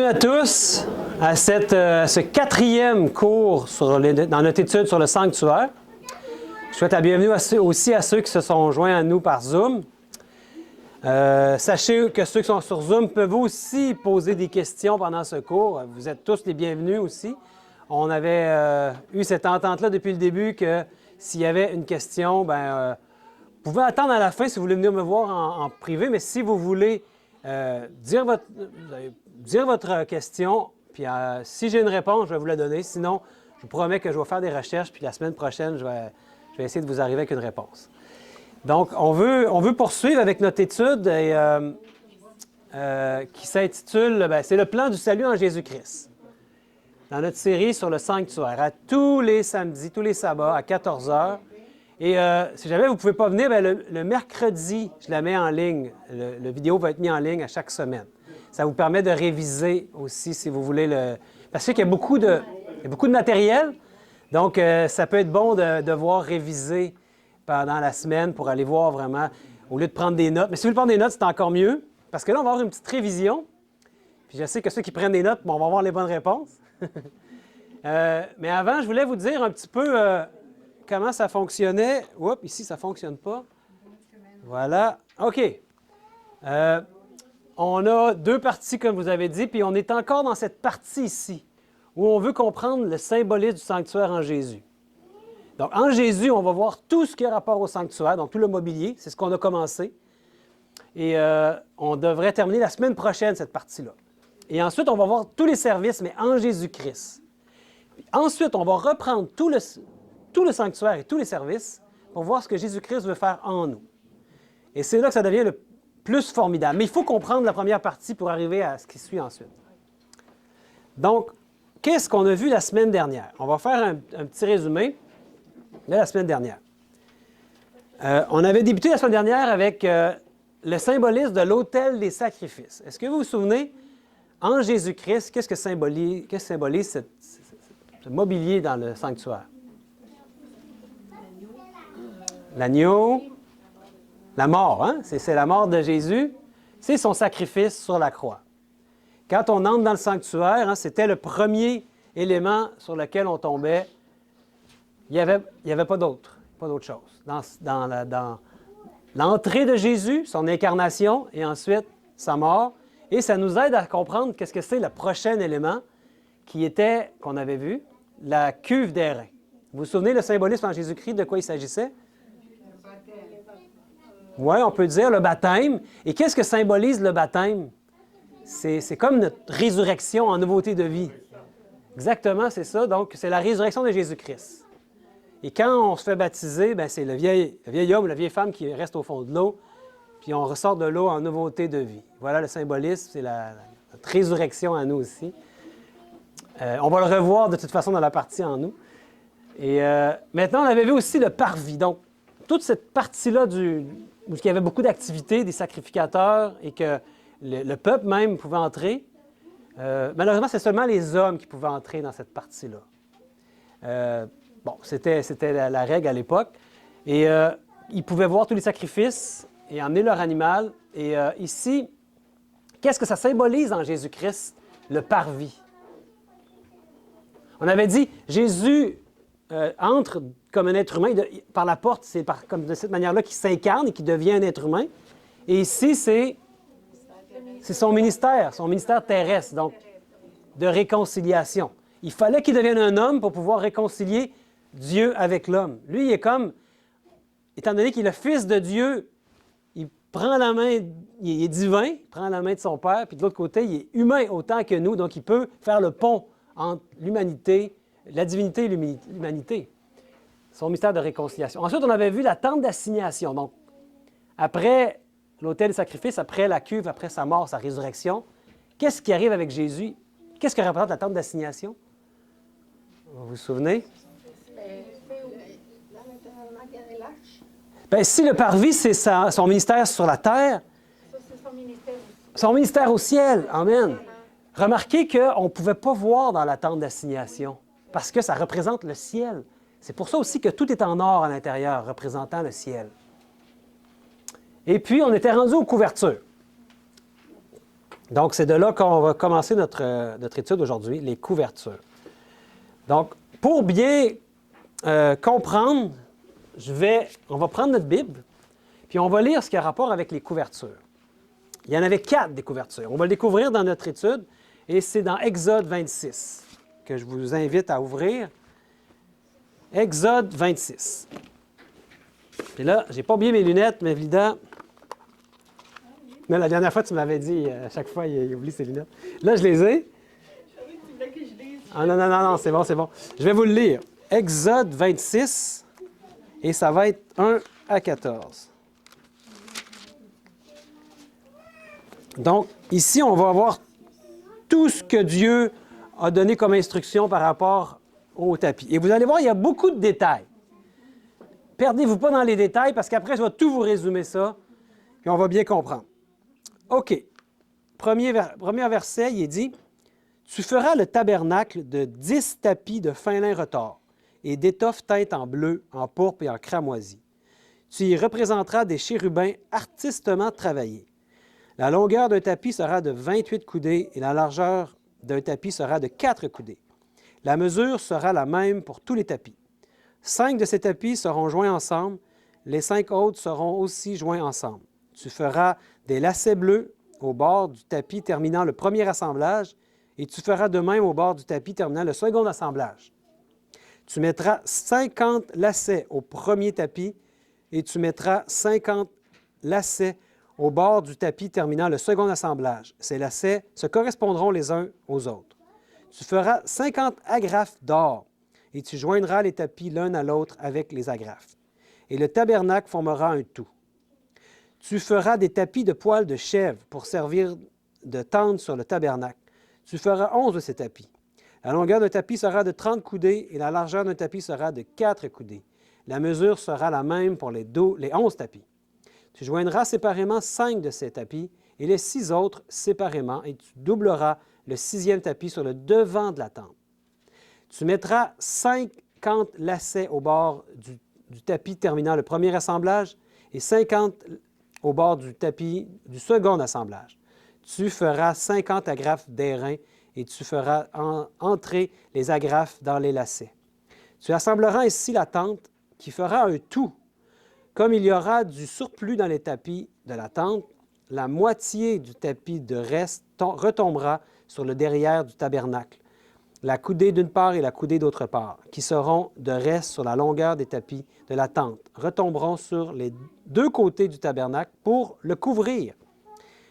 à tous à ce quatrième cours dans notre étude sur le sanctuaire. Je souhaite la bienvenue aussi à ceux qui se sont joints à nous par Zoom. Sachez que ceux qui sont sur Zoom peuvent aussi poser des questions pendant ce cours. Vous êtes tous les bienvenus aussi. On avait eu cette entente-là depuis le début que s'il y avait une question, vous pouvez attendre à la fin si vous voulez venir me voir en privé, mais si vous voulez dire votre question, puis si j'ai une réponse, je vais vous la donner. Sinon, je vous promets que je vais faire des recherches, puis la semaine prochaine, je vais essayer de vous arriver avec une réponse. Donc, on veut poursuivre avec notre étude qui s'intitule « C'est le plan du salut en Jésus-Christ ». Dans notre série sur le sanctuaire, à tous les samedis, tous les sabbats, à 14 h. Et si jamais vous ne pouvez pas venir, le mercredi, je la mets en ligne. Le vidéo va être mis en ligne à chaque semaine. Ça vous permet de réviser aussi si vous voulez Parce qu'il y a beaucoup de matériel, donc ça peut être bon de devoir réviser pendant la semaine pour aller voir vraiment, au lieu de prendre des notes. Mais si vous voulez prendre des notes, c'est encore mieux, parce que là, on va avoir une petite révision. Puis je sais que ceux qui prennent des notes, on va avoir les bonnes réponses. Mais avant, je voulais vous dire un petit peu comment ça fonctionnait. Oups, ici, ça ne fonctionne pas. Voilà. OK. On a deux parties, comme vous avez dit, puis on est encore dans cette partie ici, où on veut comprendre le symbolisme du sanctuaire en Jésus. Donc, en Jésus, on va voir tout ce qui a rapport au sanctuaire, donc tout le mobilier, c'est ce qu'on a commencé. Et on devrait terminer la semaine prochaine, cette partie-là. Et ensuite, on va voir tous les services, mais en Jésus-Christ. Ensuite, on va reprendre tout le sanctuaire et tous les services pour voir ce que Jésus-Christ veut faire en nous. Et c'est là que ça devient le plus formidable. Mais il faut comprendre la première partie pour arriver à ce qui suit ensuite. Donc, qu'est-ce qu'on a vu la semaine dernière? On va faire un petit résumé de la semaine dernière. On avait débuté la semaine dernière avec le symbolisme de l'autel des sacrifices. Est-ce que vous vous souvenez, en Jésus-Christ, qu'est-ce que symbolise ce mobilier dans le sanctuaire? L'agneau, la mort, hein? C'est la mort de Jésus, c'est son sacrifice sur la croix. Quand on entre dans le sanctuaire, c'était le premier élément sur lequel on tombait. Il n'y avait pas d'autre chose. Dans l'entrée de Jésus, son incarnation, et ensuite sa mort, et ça nous aide à comprendre qu'est-ce que c'est le prochain élément qu'on avait vu, la cuve d'airain. Vous vous souvenez le symbolisme en Jésus-Christ, de quoi il s'agissait? Oui, on peut dire le baptême. Et qu'est-ce que symbolise le baptême? C'est comme notre résurrection en nouveauté de vie. Exactement, c'est ça. Donc, c'est la résurrection de Jésus-Christ. Et quand on se fait baptiser, c'est le vieil homme, la vieille femme qui reste au fond de l'eau, puis on ressort de l'eau en nouveauté de vie. Voilà le symbolisme, c'est notre résurrection à nous aussi. On va le revoir de toute façon dans la partie en nous. Et maintenant, on avait vu aussi le parvis. Donc, toute cette partie-là où il y avait beaucoup d'activités, des sacrificateurs, et que le peuple même pouvait entrer. Malheureusement, c'est seulement les hommes qui pouvaient entrer dans cette partie-là. C'était la règle à l'époque. Et ils pouvaient voir tous les sacrifices et emmener leur animal. Et ici, qu'est-ce que ça symbolise en Jésus-Christ, le parvis? On avait dit, Jésus entre comme un être humain, par la porte, c'est comme de cette manière-là qu'il s'incarne et qu'il devient un être humain. Et ici, c'est son ministère terrestre, donc de réconciliation. Il fallait qu'il devienne un homme pour pouvoir réconcilier Dieu avec l'homme. Lui, il est comme, étant donné qu'il est le Fils de Dieu, il prend la main, il est divin, il prend la main de son Père, puis de l'autre côté, il est humain autant que nous, donc il peut faire le pont entre l'humanité, la divinité et l'humanité. Son mystère de réconciliation. Ensuite, on avait vu la tente d'assignation. Donc, après l'autel des sacrifices, après la cuve, après sa mort, sa résurrection, qu'est-ce qui arrive avec Jésus? Qu'est-ce que représente la tente d'assignation? Vous vous souvenez? Si le parvis, c'est son ministère sur la terre, son ministère au ciel. Amen. Remarquez qu'on ne pouvait pas voir dans la tente d'assignation parce que ça représente le ciel. C'est pour ça aussi que tout est en or à l'intérieur, représentant le ciel. Et puis, on était rendu aux couvertures. Donc, c'est de là qu'on va commencer notre étude aujourd'hui, les couvertures. Donc, pour bien comprendre, on va prendre notre Bible, puis on va lire ce qui a rapport avec les couvertures. Il y en avait 4 des couvertures. On va le découvrir dans notre étude, et c'est dans Exode 26 que je vous invite à ouvrir. Exode 26. Puis là, j'ai pas oublié mes lunettes, mais Vida... Mais la dernière fois, tu m'avais dit, à chaque fois, il oublie ses lunettes. Là, je les ai. Ah non, non, non, non, c'est bon, c'est bon. Je vais vous le lire. Exode 26, et ça va être 1 à 14. Donc, ici, on va avoir tout ce que Dieu a donné comme instruction par rapport au tapis. Et vous allez voir, il y a beaucoup de détails. Perdez-vous pas dans les détails, parce qu'après, je vais tout vous résumer ça, puis on va bien comprendre. OK. Premier verset, il est dit, « Tu feras le tabernacle de 10 tapis de fin lin retors et d'étoffe teinte en bleu, en pourpre et en cramoisi. Tu y représenteras des chérubins artistement travaillés. La longueur d'un tapis sera de 28 coudées et la largeur d'un tapis sera de 4 coudées. La mesure sera la même pour tous les tapis. 5 de ces tapis seront joints ensemble, les 5 autres seront aussi joints ensemble. Tu feras des lacets bleus au bord du tapis terminant le premier assemblage, et tu feras de même au bord du tapis terminant le second assemblage. Tu mettras 50 lacets au premier tapis, et tu mettras 50 lacets au bord du tapis terminant le second assemblage. Ces lacets se correspondront les uns aux autres. Tu feras 50 agrafes d'or, et tu joindras les tapis l'un à l'autre avec les agrafes. Et le tabernacle formera un tout. Tu feras des tapis de poils de chèvre pour servir de tente sur le tabernacle. Tu feras 11 de ces tapis. La longueur d'un tapis sera de 30 coudées et la largeur d'un tapis sera de 4 coudées. La mesure sera la même pour les 11 tapis. Tu joindras séparément 5 de ces tapis et les 6 autres séparément, et tu doubleras le 6e tapis sur le devant de la tente. Tu mettras 50 lacets au bord du tapis terminant le premier assemblage et 50 au bord du tapis du second assemblage. Tu feras 50 agrafes d'airain et tu feras entrer les agrafes dans les lacets. Tu assembleras ainsi la tente qui fera un tout. Comme il y aura du surplus dans les tapis de la tente, la moitié du tapis de reste retombera sur le derrière du tabernacle, la coudée d'une part et la coudée d'autre part, qui seront de reste sur la longueur des tapis de la tente, retomberont sur les 2 côtés du tabernacle pour le couvrir.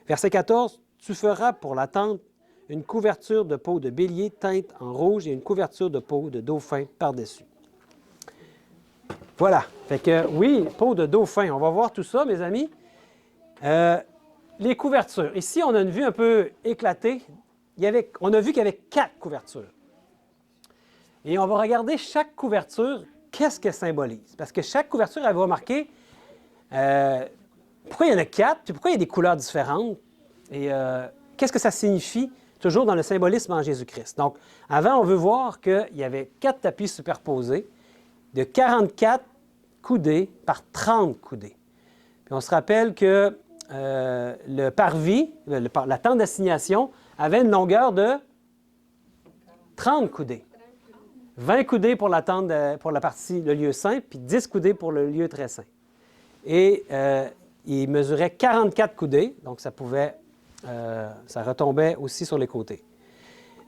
Verset 14, tu feras pour la tente une couverture de peau de bélier teinte en rouge et une couverture de peau de dauphin par-dessus. Voilà. Fait que, oui, peau de dauphin. On va voir tout ça, mes amis. Les couvertures. Ici, on a une vue un peu éclatée. On a vu qu'il y avait 4 couvertures. Et on va regarder chaque couverture, qu'est-ce qu'elle symbolise. Parce que chaque couverture, elle va marquer pourquoi il y en a 4, puis pourquoi il y a des couleurs différentes, et qu'est-ce que ça signifie, toujours dans le symbolisme en Jésus-Christ. Donc, avant, on veut voir qu'il y avait 4 tapis superposés de 44 coudées par 30 coudées. Puis on se rappelle que le parvis, la tente d'assignation, avait une longueur de 30 coudées. 20 coudées pour la tente, pour la partie, le lieu saint, puis 10 coudées pour le lieu très saint. Et il mesurait 44 coudées, donc ça retombait aussi sur les côtés.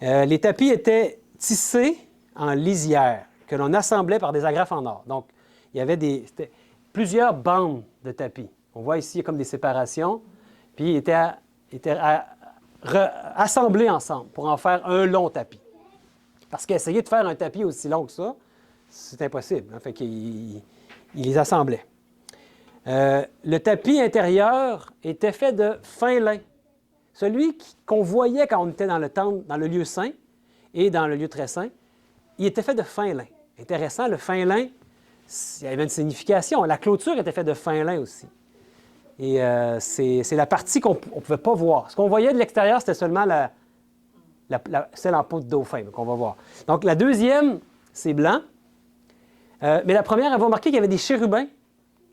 Les tapis étaient tissés en lisière, que l'on assemblait par des agrafes en or. Donc, il y avait plusieurs bandes de tapis. On voit ici comme des séparations, puis ils étaient assemblés ensemble pour en faire un long tapis. Parce qu'essayer de faire un tapis aussi long que ça, c'est impossible. Fait qu'il les assemblait. Le tapis intérieur était fait de fin lin. Celui qu'on voyait quand on était dans le lieu saint et dans le lieu très saint, il était fait de fin lin. Intéressant, le fin lin, il y avait une signification. La clôture était faite de fin lin aussi. Et c'est la partie qu'on ne pouvait pas voir. Ce qu'on voyait de l'extérieur, c'était seulement celle en peau de dauphin qu'on va voir. Donc, la deuxième, c'est blanc. Mais la première, elle va remarquer qu'il y avait des chérubins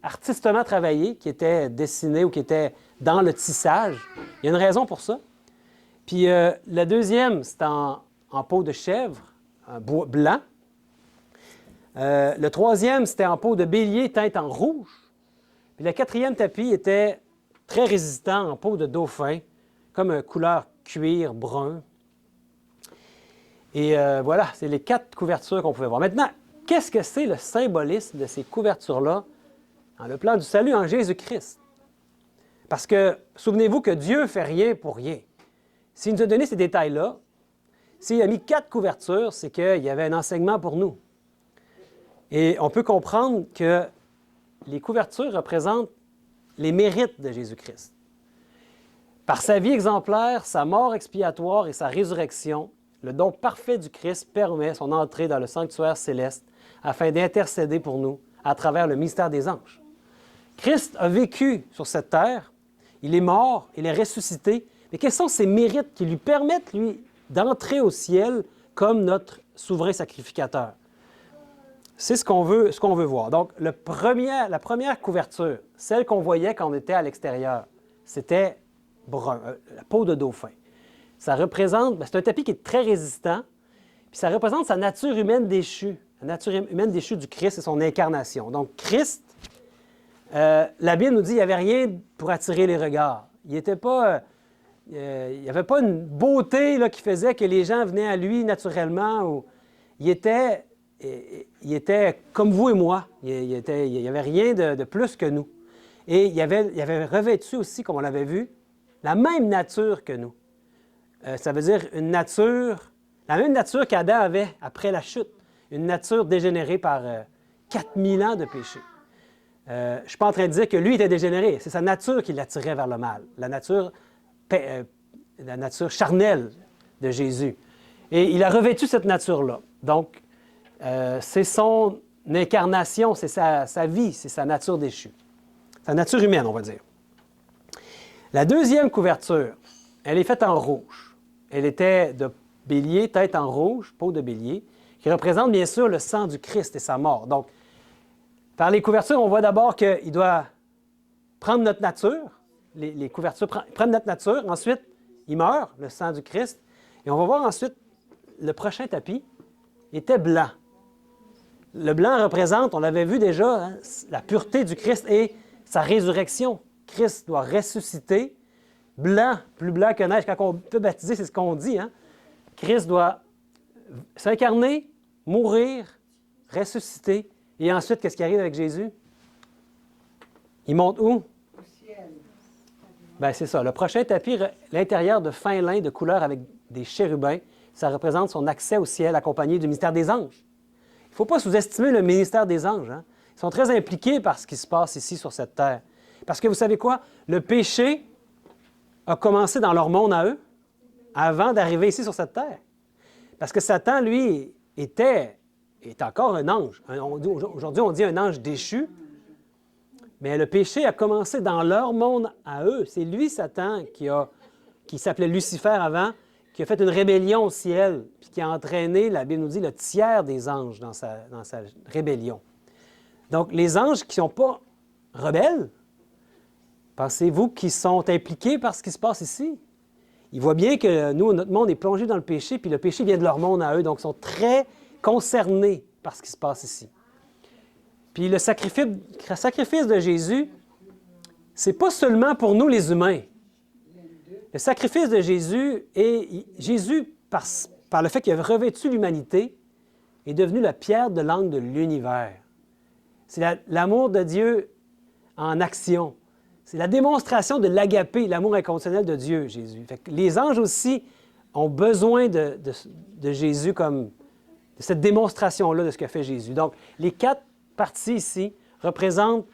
artistement travaillés qui étaient dessinés ou qui étaient dans le tissage. Il y a une raison pour ça. Puis la deuxième, c'est en peau de chèvre, un bois blanc. Le troisième, c'était en peau de bélier teinte en rouge. Puis le quatrième tapis était très résistant en peau de dauphin, comme une couleur cuir brun. Et voilà, c'est les 4 couvertures qu'on pouvait voir. Maintenant, qu'est-ce que c'est le symbolisme de ces couvertures-là dans le plan du salut en Jésus-Christ? Parce que, souvenez-vous que Dieu ne fait rien pour rien. S'il nous a donné ces détails-là, s'il a mis 4 couvertures, c'est qu'il y avait un enseignement pour nous. Et on peut comprendre que les couvertures représentent les mérites de Jésus-Christ. Par sa vie exemplaire, sa mort expiatoire et sa résurrection, le don parfait du Christ permet son entrée dans le sanctuaire céleste afin d'intercéder pour nous à travers le mystère des anges. Christ a vécu sur cette terre, il est mort, il est ressuscité, mais quels sont ses mérites qui lui permettent, lui, d'entrer au ciel comme notre souverain sacrificateur? C'est ce qu'on veut voir. Donc, la première couverture, celle qu'on voyait quand on était à l'extérieur, c'était brun, la peau de dauphin. Ça représente, c'est un tapis qui est très résistant, puis ça représente sa nature humaine déchue, la nature humaine déchue du Christ et son incarnation. Donc, Christ, la Bible nous dit qu'il n'y avait rien pour attirer les regards. Il n'y avait pas une beauté là, qui faisait que les gens venaient à lui naturellement. Il était comme vous et moi. Il n'y avait rien de plus que nous. Et il avait revêtu aussi, comme on l'avait vu, la même nature que nous. Ça veut dire la même nature qu'Adam avait après la chute. Une nature dégénérée par 4000 ans de péché. Je ne suis pas en train de dire que lui était dégénéré. C'est sa nature qui l'attirait vers le mal. La nature charnelle de Jésus. Et il a revêtu cette nature-là. Donc, c'est son incarnation, c'est sa vie, c'est sa nature déchue. Sa nature humaine, on va dire. La deuxième couverture, elle est faite en rouge. Elle était de bélier, tête en rouge, peau de bélier, qui représente bien sûr le sang du Christ et sa mort. Donc, par les couvertures, on voit d'abord qu'il doit prendre notre nature. Les couvertures prennent notre nature. Ensuite, il meurt, le sang du Christ. Et on va voir ensuite, le prochain tapis était blanc. Le blanc représente, on l'avait vu déjà, hein, la pureté du Christ et sa résurrection. Christ doit ressusciter, blanc, plus blanc que neige. Quand on peut baptiser, c'est ce qu'on dit. Hein? Christ doit s'incarner, mourir, ressusciter. Et ensuite, qu'est-ce qui arrive avec Jésus? Il monte où? Au ciel. Bien, c'est ça. Le prochain tapis, l'intérieur de fin lin de couleur avec des chérubins, ça représente son accès au ciel accompagné du ministère des anges. Il ne faut pas sous-estimer le ministère des anges. Hein? Ils sont très impliqués par ce qui se passe ici sur cette terre. Parce que vous savez quoi? Le péché a commencé dans leur monde à eux avant d'arriver ici sur cette terre. Parce que Satan, lui, est encore un ange. Aujourd'hui, on dit un ange déchu. Mais le péché a commencé dans leur monde à eux. C'est lui, Satan, qui s'appelait Lucifer avant, qui a fait une rébellion au ciel, puis qui a entraîné, la Bible nous dit, le tiers des anges dans sa rébellion. Donc, les anges qui ne sont pas rebelles, pensez-vous qu'ils sont impliqués par ce qui se passe ici? Ils voient bien que nous, notre monde est plongé dans le péché, puis le péché vient de leur monde à eux, donc ils sont très concernés par ce qui se passe ici. Puis le sacrifice de Jésus, c'est pas seulement pour nous les humains. Le sacrifice de Jésus, par le fait qu'il a revêtu l'humanité, est devenu la pierre de l'angle de l'univers. C'est l'amour de Dieu en action. C'est la démonstration de l'agapé, l'amour inconditionnel de Dieu, Jésus. Fait que les anges aussi ont besoin de Jésus comme de cette démonstration-là de ce que fait Jésus. Donc, les 4 parties ici représentent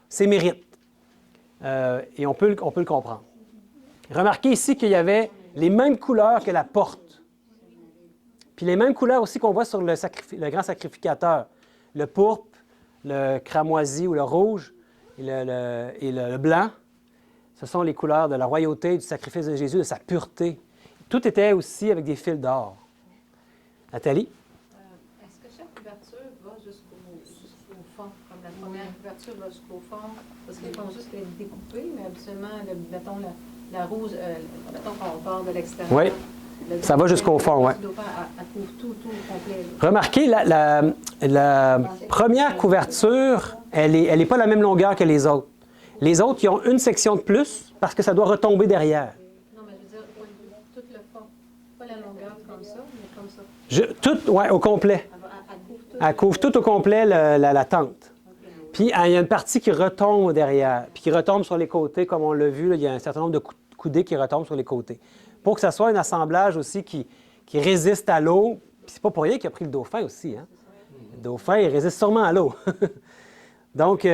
ses mérites. Et on peut le comprendre. Remarquez ici qu'il y avait les mêmes couleurs que la porte. Puis les mêmes couleurs aussi qu'on voit sur le grand sacrificateur. Le pourpre, le cramoisi ou le rouge et le blanc. Ce sont les couleurs de la royauté, du sacrifice de Jésus, de sa pureté. Tout était aussi avec des fils d'or. Nathalie? Est-ce que chaque couverture va jusqu'au fond? Comme la première couverture va jusqu'au fond? Parce qu'ils font juste les découper, mais habituellement, mettons, la rose, mettons qu'on part de l'extérieur. Oui, ça va jusqu'au fond, oui. Elle couvre tout au complet. Là. Remarquez, la première couverture, elle n'est pas la même longueur que les autres. Les autres, ils ont une section de plus parce que ça doit retomber derrière. Non, mais je veux dire, tout le fond. Pas la longueur comme ça, mais comme ça. Tout, oui, au complet. Elle couvre tout au complet la tente. Puis, il y a une partie qui retombe derrière, puis qui retombe sur les côtés, comme on l'a vu, là, il y a un certain nombre de coudées qui retombent sur les côtés. Pour que ça soit un assemblage aussi qui résiste à l'eau. Puis, c'est pas pour rien qu'il a pris le dauphin aussi. Hein? Le dauphin, il résiste sûrement à l'eau. Donc,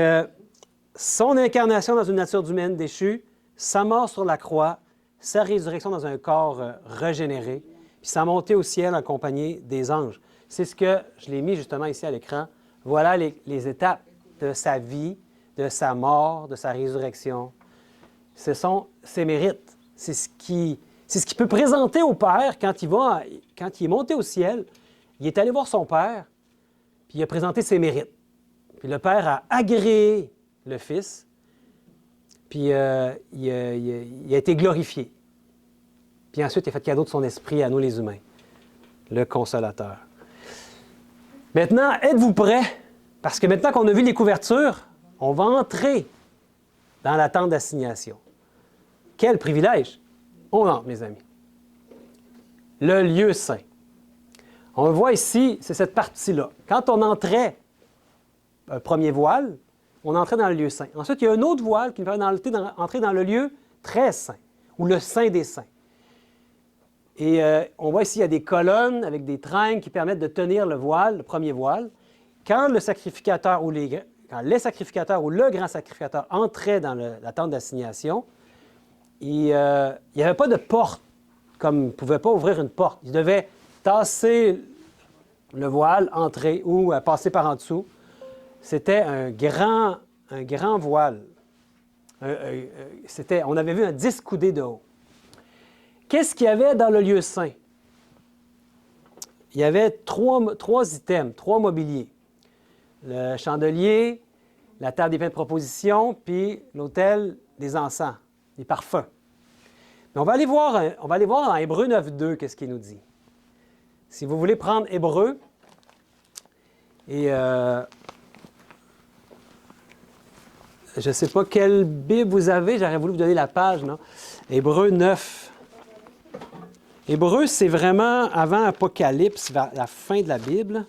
son incarnation dans une nature humaine déchue, sa mort sur la croix, sa résurrection dans un corps régénéré, puis sa montée au ciel en compagnie des anges. C'est ce que je l'ai mis justement ici à l'écran. Voilà les étapes de sa vie, de sa mort, de sa résurrection. Ce sont ses mérites. C'est ce qu'il peut présenter au Père quand il est monté au ciel. Il est allé voir son Père, puis il a présenté ses mérites. Puis le Père a agréé le Fils, puis il a été glorifié. Puis ensuite, il a fait cadeau de son esprit à nous les humains, le Consolateur. Maintenant, êtes-vous prêts? Parce que maintenant qu'on a vu les couvertures, on va entrer dans la tente d'assignation. Quel privilège! On entre, mes amis. Le lieu saint. On le voit ici, c'est cette partie-là. Quand on entrait un premier voile, on entrait dans le lieu saint. Ensuite, il y a un autre voile qui nous permet d'entrer dans le lieu très saint, ou le saint des saints. Et on voit ici, il y a des colonnes avec des traînes qui permettent de tenir le voile, le premier voile. Quand le sacrificateur ou quand les sacrificateurs ou le grand sacrificateur entraient dans la tente d'assignation, il n'y avait pas de porte, comme il ne pouvait pas ouvrir une porte. Il devait tasser le voile, entrer ou passer par en dessous. C'était un grand voile. On avait vu un 10 coudées de haut. Qu'est-ce qu'il y avait dans le lieu saint? Il y avait trois items, trois mobiliers. Le chandelier, la table des pains de proposition, puis l'autel des encens, des parfums. Mais on va aller voir dans Hébreux 9.2 qu'est-ce qu'il nous dit. Si vous voulez prendre Hébreux, et je ne sais pas quelle Bible vous avez, j'aurais voulu vous donner la page, non? Hébreux 9. Hébreux, c'est vraiment avant Apocalypse, vers la fin de la Bible.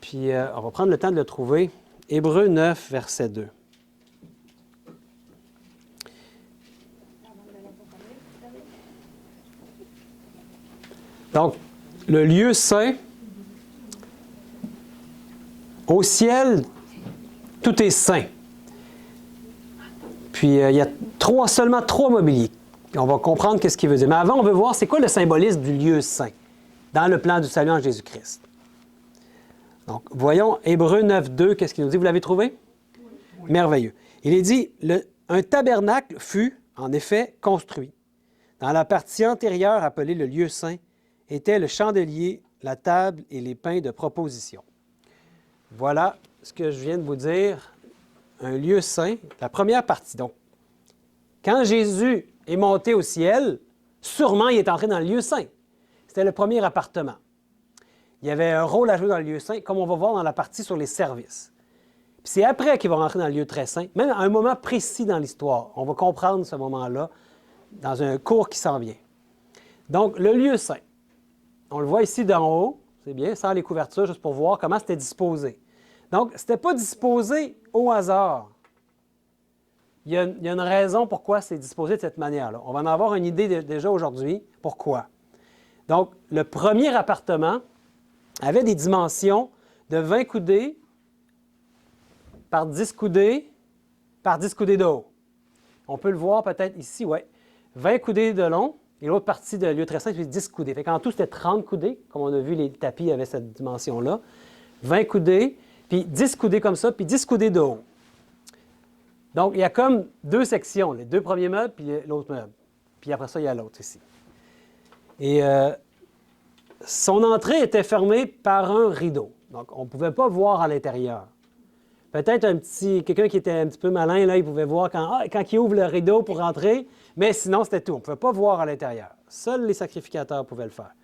Puis, on va prendre le temps de le trouver. Hébreux 9, verset 2. Donc, le lieu saint, au ciel, tout est saint. Puis, il y a seulement trois mobiliers. On va comprendre qu'est-ce qu'il veut dire. Mais avant, on veut voir c'est quoi le symbolisme du lieu saint dans le plan du salut en Jésus-Christ. Donc, voyons Hébreux 9, 2, qu'est-ce qu'il nous dit? Vous l'avez trouvé? Oui. Merveilleux. Il est dit, un tabernacle fut, en effet, construit. Dans la partie antérieure, appelée le lieu saint, était le chandelier, la table et les pains de proposition. Voilà ce que je viens de vous dire. Un lieu saint, la première partie. Donc, quand Jésus est monté au ciel, sûrement il est entré dans le lieu saint. C'était le premier appartement. Il y avait un rôle à jouer dans le lieu saint, comme on va voir dans la partie sur les services. Puis c'est après qu'il va rentrer dans le lieu très saint, même à un moment précis dans l'histoire. On va comprendre ce moment-là dans un cours qui s'en vient. Donc, le lieu saint. On le voit ici d'en haut, c'est bien, sans les couvertures, juste pour voir comment c'était disposé. Donc, ce n'était pas disposé au hasard. Il y a une raison pourquoi c'est disposé de cette manière-là. On va en avoir une idée déjà aujourd'hui. Pourquoi? Donc, le premier appartement avait des dimensions de 20 coudées par 10 coudées par 10 coudées de haut. On peut le voir peut-être ici, oui. 20 coudées de long et l'autre partie de lieu très saint, c'est 10 coudées. Fait qu'en tout, c'était 30 coudées. Comme on a vu, les tapis avaient cette dimension-là. 20 coudées, puis 10 coudées comme ça, puis 10 coudées de haut. Donc, il y a comme deux sections, les deux premiers meubles, puis l'autre meuble. Puis après ça, il y a l'autre ici. Et son entrée était fermée par un rideau. Donc, on ne pouvait pas voir à l'intérieur. Peut-être quelqu'un qui était un petit peu malin, là, il pouvait voir quand il ouvre le rideau pour rentrer, mais sinon, c'était tout. On ne pouvait pas voir à l'intérieur. Seuls les sacrificateurs pouvaient le faire,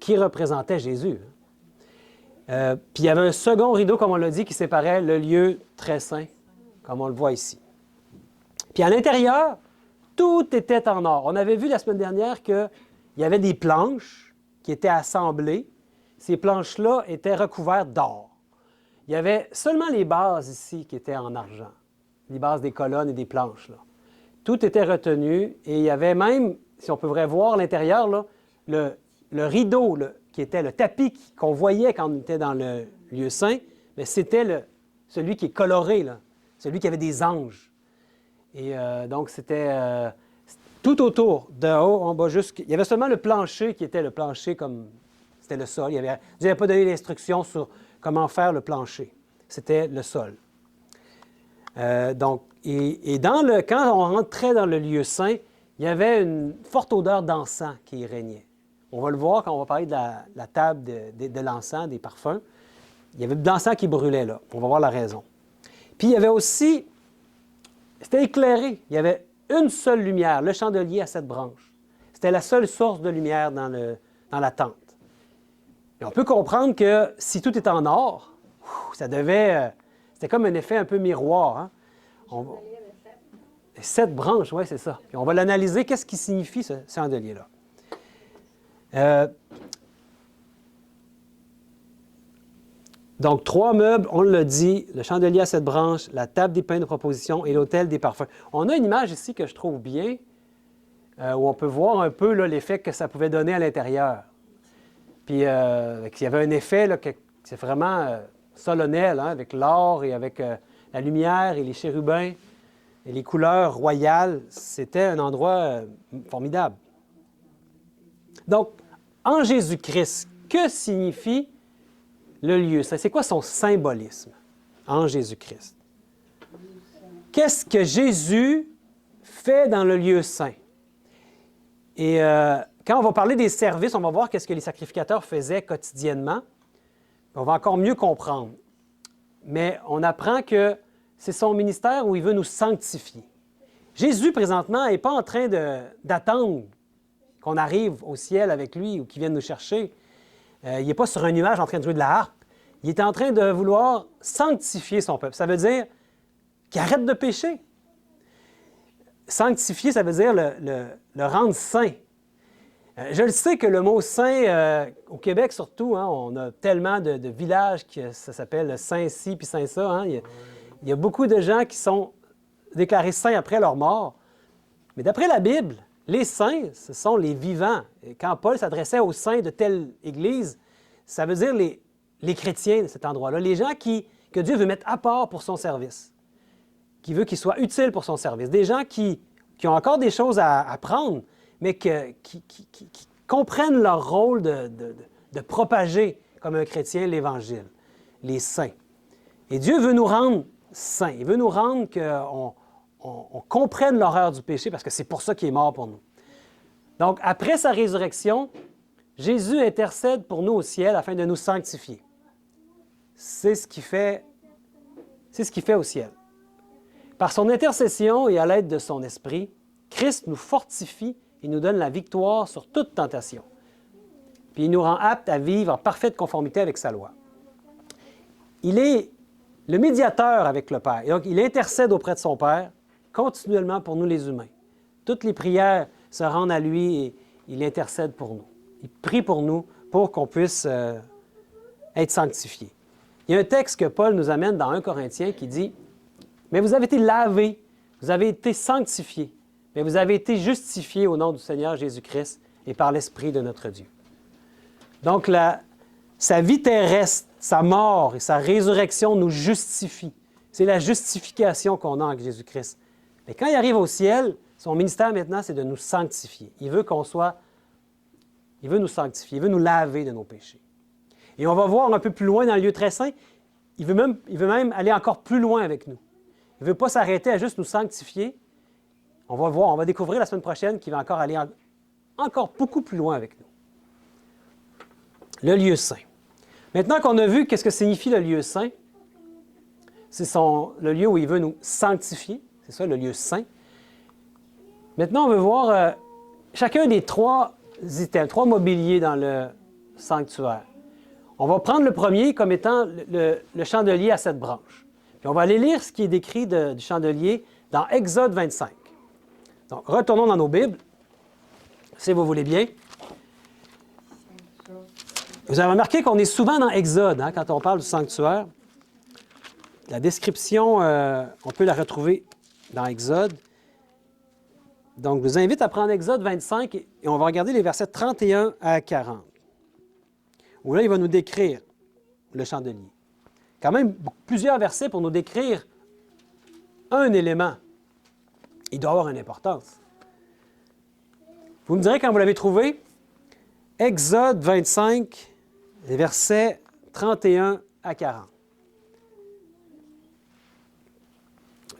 qui représentaient Jésus. Puis il y avait un second rideau, comme on l'a dit, qui séparait le lieu très saint, comme on le voit ici. Puis à l'intérieur, tout était en or. On avait vu la semaine dernière qu'il y avait des planches qui étaient assemblées. Ces planches-là étaient recouvertes d'or. Il y avait seulement les bases ici qui étaient en argent, les bases des colonnes et des planches, là. Tout était retenu et il y avait même, si on pourrait voir l'intérieur, là, le rideau qui était le tapis qu'on voyait quand on était dans le lieu saint, mais c'était celui qui est coloré, là, celui qui avait des anges. Et donc, c'était tout autour, de haut en bas, il y avait seulement le plancher qui était le plancher comme c'était le sol. Dieu n'avait pas donné d'instruction sur comment faire le plancher. C'était le sol. Quand on rentrait dans le lieu saint, il y avait une forte odeur d'encens qui y régnait. On va le voir quand on va parler de la table de l'encens, des parfums. Il y avait de l'encens qui brûlait là. On va voir la raison. Puis il y avait aussi, c'était éclairé. Il y avait une seule lumière, le chandelier à 7 branches. C'était la seule source de lumière dans la tente. Et on peut comprendre que si tout est en or, c'était comme un effet un peu miroir. Hein? 7 branches, oui, c'est ça. Puis on va l'analyser. Qu'est-ce qui signifie ce chandelier-là? Donc, 3 meubles, on l'a dit, le chandelier à 7 branches, la table des pains de proposition et l'autel des parfums. On a une image ici que je trouve bien, où on peut voir un peu l'effet que ça pouvait donner à l'intérieur. Puis, il y avait un effet là, c'est vraiment solennel, hein, avec l'or et avec la lumière et les chérubins et les couleurs royales. C'était un endroit formidable. Donc, en Jésus-Christ, que signifie le lieu saint? C'est quoi son symbolisme en Jésus-Christ? Qu'est-ce que Jésus fait dans le lieu saint? Et quand on va parler des services, on va voir qu'est-ce que les sacrificateurs faisaient quotidiennement. On va encore mieux comprendre. Mais on apprend que c'est son ministère où il veut nous sanctifier. Jésus, présentement, n'est pas en train d'attendre qu'on arrive au ciel avec lui ou qu'il vienne nous chercher. Il n'est pas sur un nuage en train de jouer de la harpe. Il est en train de vouloir sanctifier son peuple. Ça veut dire qu'il arrête de pécher. Sanctifier, ça veut dire le rendre saint. Je le sais que le mot saint, au Québec surtout, hein, on a tellement de villages que ça s'appelle Saint-ci puis Saint-ça. Hein. Il y a beaucoup de gens qui sont déclarés saints après leur mort. Mais d'après la Bible, les saints, ce sont les vivants. Et quand Paul s'adressait aux saints de telle Église, ça veut dire les chrétiens de cet endroit-là, les gens que Dieu veut mettre à part pour son service, qui veut qu'ils soient utiles pour son service, des gens qui ont encore des choses à apprendre, mais qui comprennent leur rôle de propager, comme un chrétien, l'Évangile, les saints. Et Dieu veut nous rendre saints. Il veut nous rendre qu'on comprenne l'horreur du péché, parce que c'est pour ça qu'il est mort pour nous. Donc, après sa résurrection, Jésus intercède pour nous au ciel afin de nous sanctifier. C'est ce qu'il fait au ciel. Par son intercession et à l'aide de son esprit, Christ nous fortifie et nous donne la victoire sur toute tentation. Puis il nous rend aptes à vivre en parfaite conformité avec sa loi. Il est le médiateur avec le Père. Et donc, il intercède auprès de son Père continuellement pour nous les humains. Toutes les prières se rendent à lui et il intercède pour nous. Il prie pour nous pour qu'on puisse être sanctifiés. Il y a un texte que Paul nous amène dans 1 Corinthiens qui dit « Mais vous avez été lavés, vous avez été sanctifiés, mais vous avez été justifiés au nom du Seigneur Jésus-Christ et par l'Esprit de notre Dieu. » Donc, sa vie terrestre, sa mort et sa résurrection nous justifient. C'est la justification qu'on a en Jésus-Christ. Mais quand il arrive au ciel, son ministère maintenant, c'est de nous sanctifier. Il veut nous sanctifier, il veut nous laver de nos péchés. Et on va voir un peu plus loin dans le lieu très saint, il veut même aller encore plus loin avec nous. Il ne veut pas s'arrêter à juste nous sanctifier. On va voir, on va découvrir la semaine prochaine qu'il va encore aller encore beaucoup plus loin avec nous. Le lieu saint. Maintenant qu'on a vu qu'est-ce que signifie le lieu saint, C'est le lieu où il veut nous sanctifier. C'est ça, le lieu saint. Maintenant, on veut voir chacun des trois items, trois mobiliers dans le sanctuaire. On va prendre le premier comme étant le chandelier à 7 branches. Puis on va aller lire ce qui est décrit du chandelier dans Exode 25. Donc, retournons dans nos Bibles, si vous voulez bien. Vous avez remarqué qu'on est souvent dans Exode, hein, quand on parle du sanctuaire. La description, on peut la retrouver dans Exode. Donc, je vous invite à prendre Exode 25 et on va regarder les versets 31 à 40. Où là, il va nous décrire le chandelier. Quand même, plusieurs versets pour nous décrire un élément. Il doit avoir une importance. Vous me direz quand vous l'avez trouvé, Exode 25, les versets 31 à 40.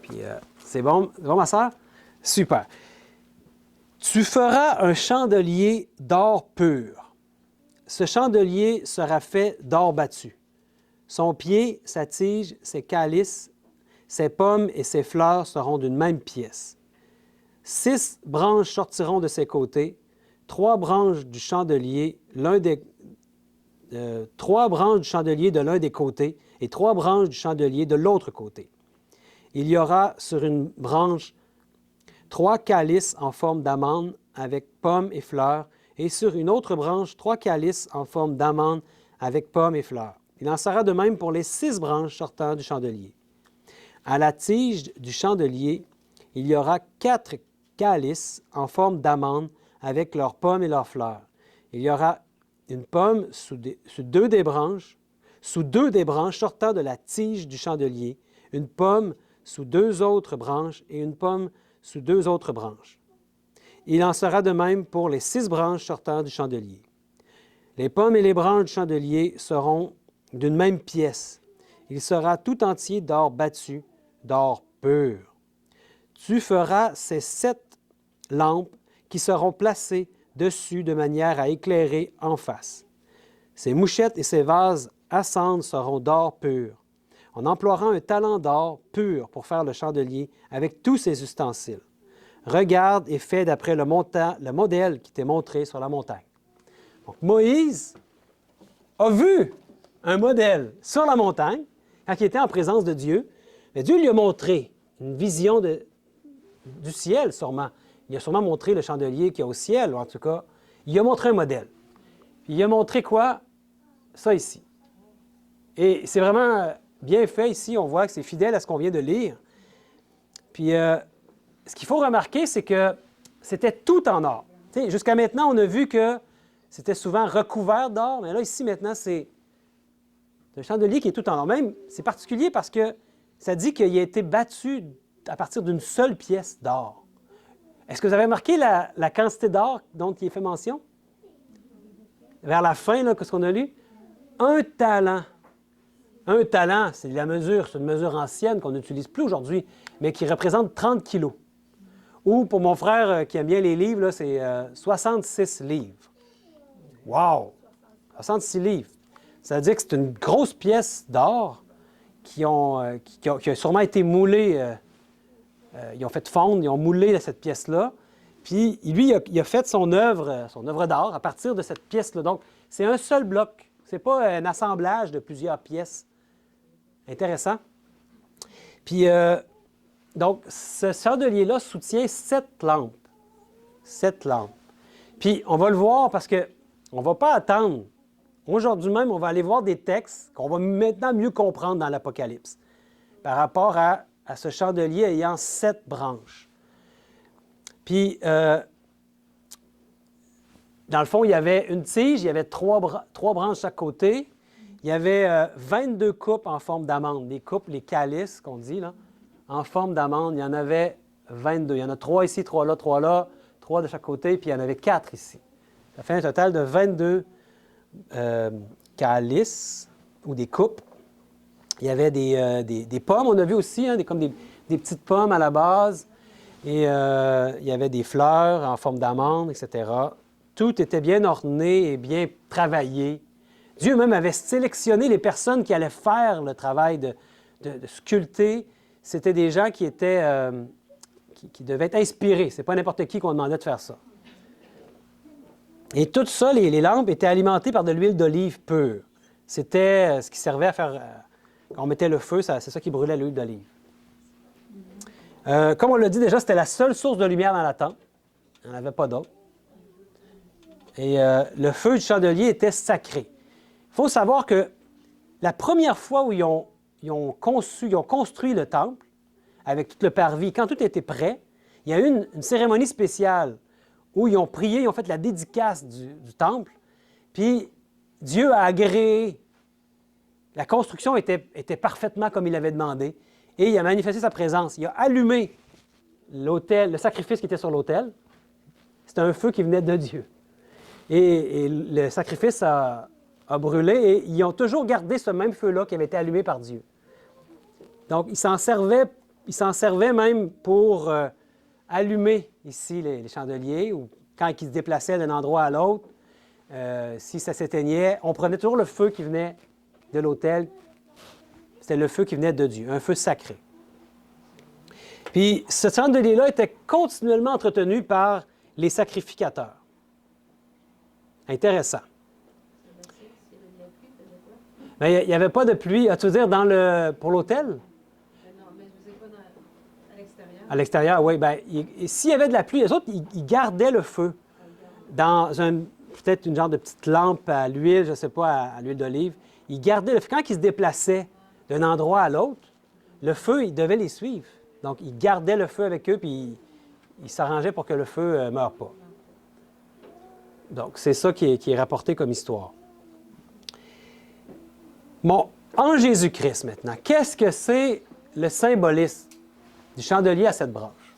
Puis, c'est bon, ma sœur? Super. Tu feras un chandelier d'or pur. Ce chandelier sera fait d'or battu. Son pied, sa tige, ses calices, ses pommes et ses fleurs seront d'une même pièce. 6 branches sortiront de ses côtés, 3 branches du chandelier, trois branches du chandelier de l'un des côtés et 3 branches du chandelier de l'autre côté. Il y aura sur une branche 3 calices en forme d'amande avec pommes et fleurs, et sur une autre branche 3 calices en forme d'amande avec pommes et fleurs. Il en sera de même pour les 6 branches sortant du chandelier. À la tige du chandelier, il y aura 4 calices en forme d'amande avec leurs pommes et leurs fleurs. Il y aura une pomme sous deux des branches sortant de la tige du chandelier, une pomme sous 2 autres branches et une pomme sous 2 autres branches. Il en sera de même pour les 6 branches sortant du chandelier. Les pommes et les branches du chandelier seront d'une même pièce. Il sera tout entier d'or battu, d'or pur. Tu feras ces 7 lampes qui seront placées dessus de manière à éclairer en face. Ces mouchettes et ces vases à cendre seront d'or pur. On emploiera un talent d'or pur pour faire le chandelier avec tous ses ustensiles. Regarde et fais d'après le modèle qui t'est montré sur la montagne. Donc, Moïse a vu un modèle sur la montagne quand il était en présence de Dieu. Mais Dieu lui a montré une vision du ciel, sûrement. Il a sûrement montré le chandelier qu'il y a au ciel, ou en tout cas, il a montré un modèle. Puis il a montré quoi? Ça ici. Et c'est vraiment bien fait ici. On voit que c'est fidèle à ce qu'on vient de lire. Puis, ce qu'il faut remarquer, c'est que c'était tout en or. Jusqu'à maintenant, on a vu que c'était souvent recouvert d'or, mais là, ici, maintenant, c'est un chandelier qui est tout en or. Même, c'est particulier parce que ça dit qu'il a été battu à partir d'une seule pièce d'or. Est-ce que vous avez remarqué la quantité d'or dont il est fait mention? Vers la fin, là, qu'est-ce qu'on a lu? 1 talent. 1 talent, c'est une mesure ancienne qu'on n'utilise plus aujourd'hui, mais qui représente 30 kilos. Ou pour mon frère qui aime bien les livres, là, c'est 66 livres. Wow! 66 livres. Ça veut dire que c'est une grosse pièce d'or qui a sûrement été moulée. Ils ont fait fondre, ils ont moulé cette pièce-là. Puis lui, il a fait son œuvre d'art à partir de cette pièce-là. Donc, c'est un seul bloc. Ce n'est pas un assemblage de plusieurs pièces. Intéressant. Puis, donc, ce chandelier-là soutient 7 lampes. 7 lampes. Puis, on va le voir parce qu'on ne va pas attendre. Aujourd'hui même, on va aller voir des textes qu'on va maintenant mieux comprendre dans l'Apocalypse par rapport à ce chandelier ayant 7 branches. Puis, dans le fond, il y avait une tige, il y avait 3 branches de chaque côté. Il y avait 22 coupes en forme d'amande. Les coupes, les calices qu'on dit, là, en forme d'amande, il y en avait 22. Il y en a 3 ici, 3 là, 3 là, 3 de chaque côté, puis il y en avait 4 ici. Ça fait un total de 22 calices ou des coupes. Il y avait des pommes, on a vu aussi, hein, comme des petites pommes à la base. Et il y avait des fleurs en forme d'amande, etc. Tout était bien orné et bien travaillé. Dieu même avait sélectionné les personnes qui allaient faire le travail de de sculpter, c'était des gens qui étaient, qui devaient être inspirés. Ce n'est pas n'importe qui qu'on demandait de faire ça. Et tout ça, les lampes étaient alimentées par de l'huile d'olive pure. C'était ce qui servait à faire... quand on mettait le feu, c'est ça qui brûlait l'huile d'olive. Comme on l'a dit déjà, c'était la seule source de lumière dans la tente. Il n'y en avait pas d'autre. Et le feu du chandelier était sacré. Il faut savoir que la première fois où ils ont construit le temple, avec tout le parvis, quand tout était prêt, il y a eu une cérémonie spéciale où ils ont prié, ils ont fait la dédicace du temple, puis Dieu a agréé. La construction était parfaitement comme il l'avait demandé, et il a manifesté sa présence. Il a allumé l'autel, le sacrifice qui était sur l'autel. C'était un feu qui venait de Dieu. Et le sacrifice a brûlé, et ils ont toujours gardé ce même feu-là qui avait été allumé par Dieu. Donc, ils s'en servaient même pour allumer ici les chandeliers, ou quand ils se déplaçaient d'un endroit à l'autre, si ça s'éteignait, on prenait toujours le feu qui venait de l'autel. C'était le feu qui venait de Dieu, un feu sacré. Puis, ce chandelier-là était continuellement entretenu par les sacrificateurs. Intéressant. Bien, il n'y avait pas de pluie, tu veux dire, pour l'autel? Non, mais je ne sais pas à l'extérieur. À l'extérieur, oui. Bien, s'il y avait de la pluie, les autres, ils gardaient le feu dans peut-être une genre de petite lampe à l'huile, je ne sais pas, à l'huile d'olive. Ils gardaient le feu. Quand ils se déplaçaient d'un endroit à l'autre, le feu, ils devaient les suivre. Donc, ils gardaient le feu avec eux, puis ils s'arrangeaient pour que le feu ne meure pas. Donc, c'est ça qui est rapporté comme histoire. Bon, en Jésus-Christ maintenant, qu'est-ce que c'est le symbolisme du chandelier à 7 branches?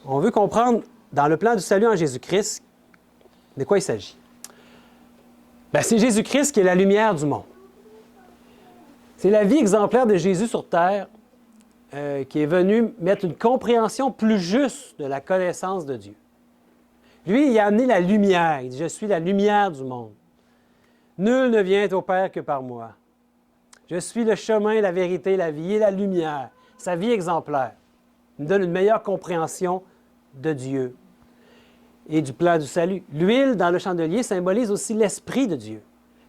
On veut comprendre, dans le plan du salut en Jésus-Christ, de quoi il s'agit. Bien, c'est Jésus-Christ qui est la lumière du monde. C'est la vie exemplaire de Jésus sur terre qui est venu mettre une compréhension plus juste de la connaissance de Dieu. Lui, il a amené la lumière. Il dit, « Je suis la lumière du monde. Nul ne vient au Père que par moi. Je suis le chemin, la vérité, la vie et la lumière. » Sa vie exemplaire. Il nous donne une meilleure compréhension de Dieu et du plan du salut. L'huile dans le chandelier symbolise aussi l'Esprit de Dieu.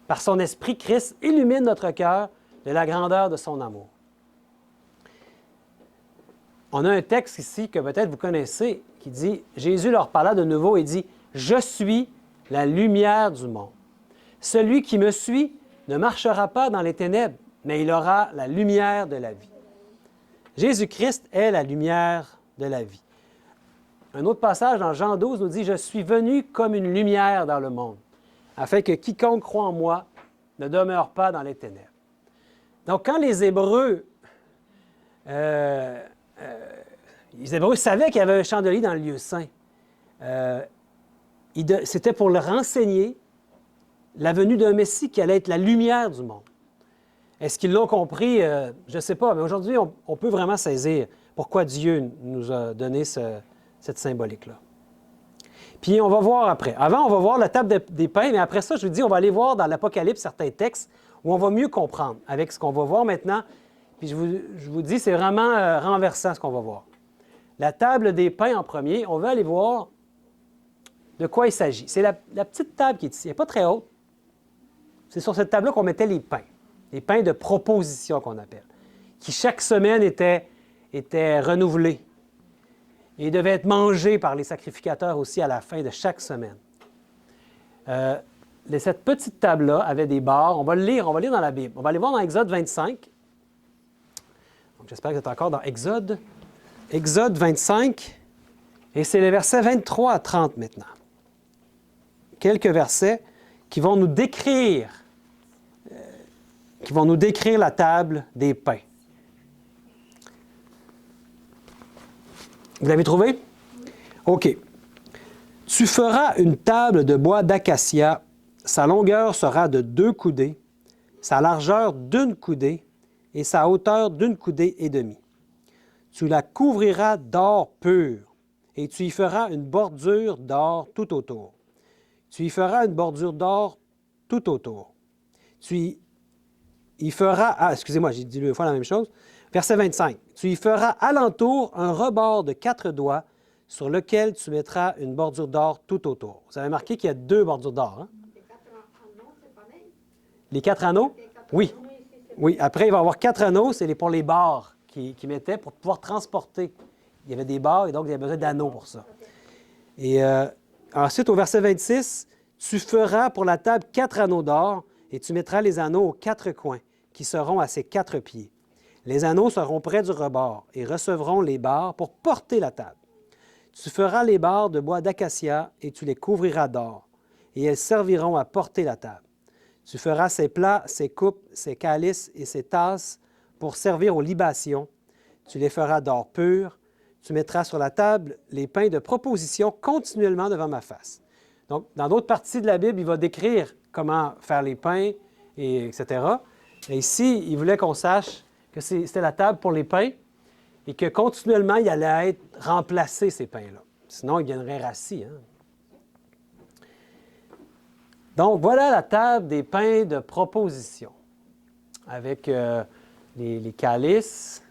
Par son Esprit, Christ illumine notre cœur de la grandeur de son amour. On a un texte ici que peut-être vous connaissez qui dit, Jésus leur parla de nouveau et dit, « Je suis la lumière du monde. Celui qui me suit ne marchera pas dans les ténèbres, mais il aura la lumière de la vie. » Jésus-Christ est la lumière de la vie. Un autre passage dans Jean 12 nous dit, « Je suis venu comme une lumière dans le monde, afin que quiconque croit en moi ne demeure pas dans les ténèbres. » Donc, quand les Hébreux savaient qu'il y avait un chandelier dans le lieu saint, c'était pour leur renseigner la venue d'un Messie qui allait être la lumière du monde. Est-ce qu'ils l'ont compris? Je ne sais pas, mais aujourd'hui, on peut vraiment saisir pourquoi Dieu nous a donné cette symbolique-là. Puis on va voir après. Avant, on va voir la table des pains, mais après ça, je vous dis, on va aller voir dans l'Apocalypse certains textes où on va mieux comprendre avec ce qu'on va voir maintenant. Puis je vous dis, c'est vraiment renversant ce qu'on va voir. La table des pains en premier, on va aller voir de quoi il s'agit. C'est la petite table qui est ici. Elle n'est pas très haute. C'est sur cette table-là qu'on mettait les pains de proposition qu'on appelle, qui chaque semaine étaient renouvelés et devaient être mangés par les sacrificateurs aussi à la fin de chaque semaine. Cette petite table-là avait des barres. On va le lire dans la Bible. On va aller voir dans Exode 25. Donc, j'espère que vous êtes encore dans Exode 25, et c'est les versets 23 à 30 maintenant. Quelques versets qui vont nous décrire la table des pains. Vous l'avez trouvé? OK. « Tu feras une table de bois d'acacia. Sa longueur sera de 2 coudées, sa largeur d'1 coudée et sa hauteur d'1 coudée et demie. Tu la couvriras d'or pur, et tu y feras une bordure d'or tout autour. Tu y feras une bordure d'or tout autour. Tu y feras... Ah, excusez-moi, j'ai dit 2 fois la même chose. Verset 25. Tu y feras alentour un rebord de 4 doigts sur lequel tu mettras une bordure d'or tout autour. Vous avez remarqué qu'il y a 2 bordures d'or. Hein? Les 4 anneaux? Oui. Oui, après, il va y avoir 4 anneaux, c'est pour les barres qu'ils mettaient pour pouvoir transporter. Il y avait des barres et donc il y avait besoin d'anneaux pour ça. Et ensuite, au verset 26, tu feras pour la table 4 anneaux d'or et tu mettras les anneaux aux 4 coins qui seront à ses 4 pieds. Les anneaux seront près du rebord et recevront les barres pour porter la table. Tu feras les barres de bois d'acacia et tu les couvriras d'or, et elles serviront à porter la table. Tu feras ses plats, ses coupes, ses calices et ses tasses pour servir aux libations. Tu les feras d'or pur. Tu mettras sur la table les pains de proposition continuellement devant ma face. Donc, dans d'autres parties de la Bible, il va décrire comment faire les pains, etc. Et ici, il voulait qu'on sache que c'était la table pour les pains et que continuellement, il allait être remplacé, ces pains-là. Sinon, il viendrait rassis. Hein? Donc, voilà la table des pains de proposition, avec les calices